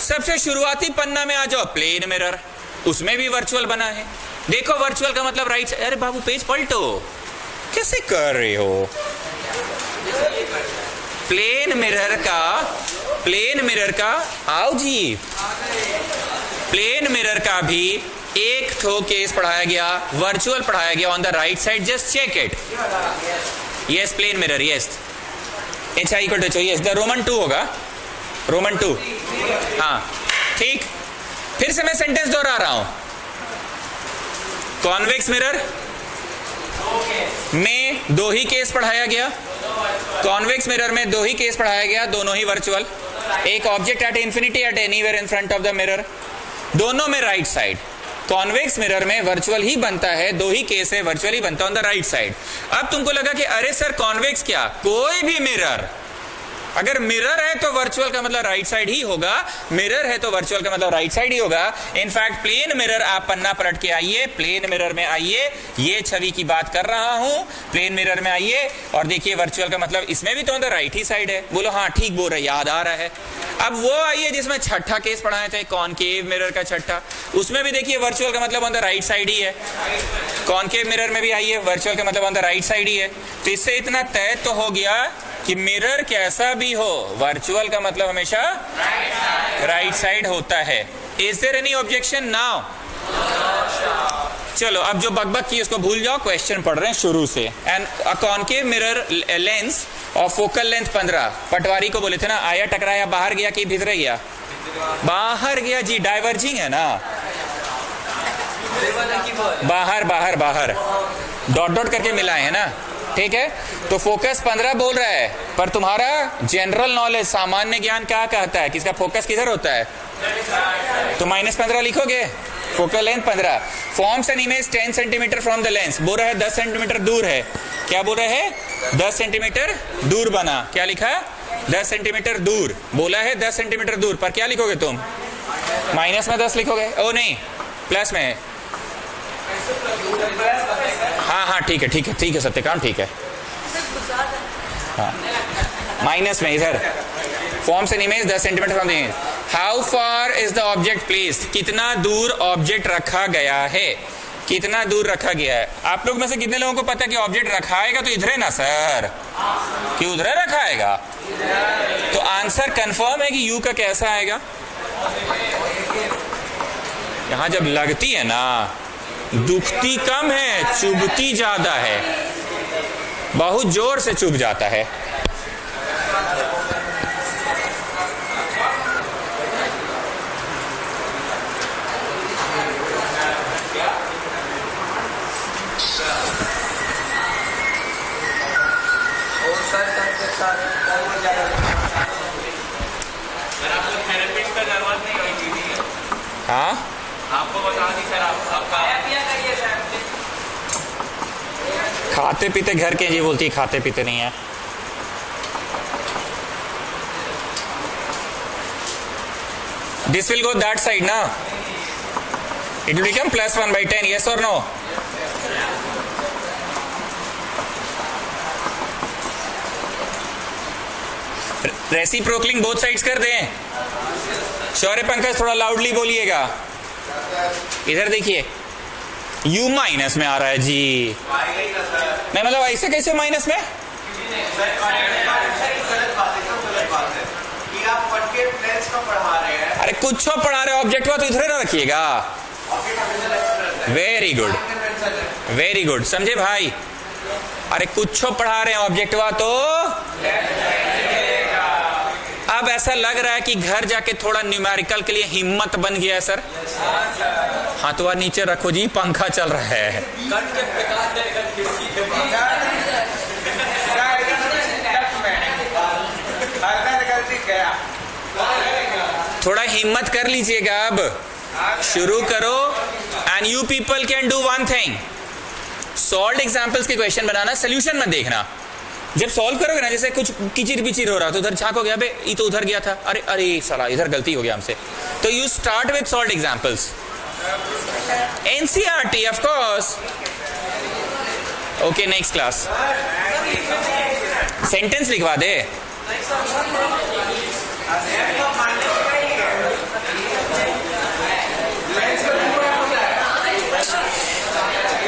सबसे शुरुआती पन्ना में आ जाओ, प्लेन मिरर, उसमें भी वर्चुअल बना है। देखो वर्चुअल का मतलब राइट साइड। अरे बाबू पेज पलटो, कैसे कर रहे हो? प्लेन मिरर का आओ जी, प्लेन मिरर का भी एक ठो केस पढ़ाया गया, वर्चुअल पढ़ाया गया on the right side, just check it. Yes, plane mirror, yes, H I equal to yes, the Roman 2 होगा, रोमन 2, हाँ ठीक। फिर से मैं सेंटेंस दोहरा रहा हूं। कॉन्वेक्स मिरर में 2 ही केस पढ़ाया गया, कॉन्वेक्स मिरर में 2 ही केस पढ़ाया गया, दोनों ही वर्चुअल। एक object at infinity at anywhere in front of the mirror, दोनों में राइट साइड। कॉन्वेक्स मिरर में वर्चुअल ही बनता है, 2 ही केस है, वर्चुअल ही बनता है ऑन द राइट साइड। अब तुमको लगा कि अरे सर कॉन्वेक्स क्या, कोई भी मिरर अगर मिरर है तो वर्चुअल का मतलब राइट साइड ही होगा, मिरर है तो वर्चुअल का मतलब राइट साइड ही होगा। इनफैक्ट प्लेन मिरर, आप पन्ना पलट के आइए, प्लेन मिरर में आइए, ये छवि की बात कर रहा हूं, प्लेन मिरर में आइए और देखिए वर्चुअल का मतलब इसमें भी तो अंदर राइट ही साइड है। बोलो हाँ ठीक बोल रहे, याद आ रहा है। अब वो आइए जिसमें छठा केस पढ़ाया था, कॉनकेव मिरर का छठा, उसमें भी देखिए वर्चुअल का मतलब ऑन द राइट साइड ही है। कॉनकेव मिरर में भी आइए, वर्चुअल का मतलब ऑन द राइट साइड ही है। तो इससे इतना तय तो हो गया कि मिरर कैसा भी हो, वर्चुअल का मतलब हमेशा राइट साइड होता है। Is there any objection now? चलो अब जो बकबक की उसको भूल जाओ, क्वेश्चन पढ़ रहे हैं शुरू से। And a concave mirror lens of focal length 15, पटवारी को बोले थे ना, आया टकराया, बाहर गया कि भीतर गया? बाहर गया जी, डाइवर्जिंग है ना, बाहर बाहर बाहर, डॉट डॉट करके मिलाए है ना, ठीक है। तो फोकस 15 बोल रहा है, पर तुम्हारा जनरल नॉलेज, सामान्य ज्ञान क्या कहता है कि इसका फोकस किधर होता है? तो -15 लिखोगे, focal length 15। Forms an image 10 centimetre from the lens, बोल रहा है 10 सेंटीमीटर दूर है। क्या बोल रहे हैं? 10 सेंटीमीटर दूर बना। क्या लिखा? 10 सेंटीमीटर दूर। बोला है 10 सेंटीमीटर दूर, पर क्या लिखोगे तुम? माइनस में 10 लिखोगे? ओ नहीं, प्लस में। हाँ हाँ ठीक है ठीक है ठीक है सत्यकांत, ठीक है। हाँ माइनस में इधर। Forms an image 10 centimetre from the image. How far is the object placed, कितना दूर ऑब्जेक्ट रखा गया है, कितना दूर रखा गया है। आप लोग में से कितने लोगों को पता है कि ऑब्जेक्ट रखाएगा तो इधर है ना सर, कि उधर रखाएगा? तो आंसर कंफर्म है कि यू का कैसा आएगा? यहां जब लगती है ना, दुखती कम है, चुभती ज्यादा है, बहुत जोर से चुभ जाता है। हाँ आपको बता दी सर, आपका खाते पीते घर के, जी बोलती है खाते पीते नहीं है। This will go that side ना, it will become +1/10, yes or no? Reciprocalling both sides कर दें। शौर्य पंकज थोड़ा लाउडली बोलिएगा। इधर देखिए, u माइनस में आ रहा है जी। नहीं मतलब ऐसे कैसे माइनस में? अरे कुछ पढ़ा रहे ऑब्जेक्ट हुआ तो इधर ना रखिएगा। वेरी गुड वेरी गुड, समझे भाई? अरे कुछ पढ़ा रहे हैं ऑब्जेक्ट हुआ तो अब ऐसा लग रहा है कि घर जाके थोड़ा न्यूमेरिकल के लिए हिम्मत बन गया है सर। हाँ तो नीचे रखो जी, पंखा चल रहा है। थोड़ा हिम्मत कर लीजिएगा, अब शुरू करो। And you people can do one thing, solve examples के क्वेश्चन बनाना, सोल्यूशन मत देखना। जब सॉल्व करोगे ना, जैसे कुछ किचिर बिचिर हो रहा तो उधर झांकोगे, अबे ये तो उधर गया था, अरे अरे साला इधर गलती हो गया हमसे। तो you start with solve examples. NCERT of course. Okay next class. Sentence लिखवा दे।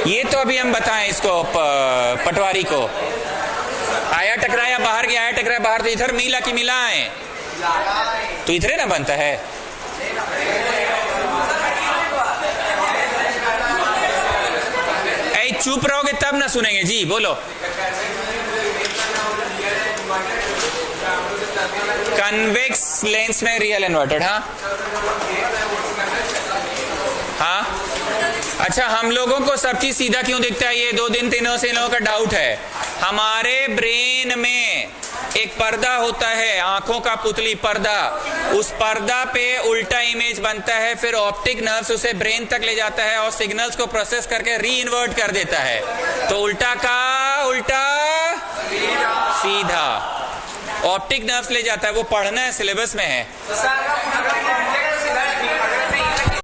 ये तो अभी हम बताएं इसको पटवारी को। आया टकराया बाहर गया, आया टकराया बाहर, तो इधर मिला कि मिलाए? तो इधर ना बनता है। ऐ चुप रहोगे तब ना सुनेंगे जी, बोलो। कन्वेक्स लेंस में रियल इन्वर्टेड। हाँ हाँ अच्छा, हम लोगों को सब चीज सीधा क्यों दिखता है? ये 2 दिन 3 दिनों से इन लोगों का डाउट है। हमारे ब्रेन में एक पर्दा होता है, आंखों का पुतली पर्दा, उस पर्दा पे उल्टा इमेज बनता है, फिर ऑप्टिक नर्व्स उसे ब्रेन तक ले जाता है और सिग्नल्स को प्रोसेस करके री इन्वर्ट कर देता है। तो उल्टा का उल्टा सीधा। ऑप्टिक नर्व्स ले जाता है, वो पढ़ना है, सिलेबस में है।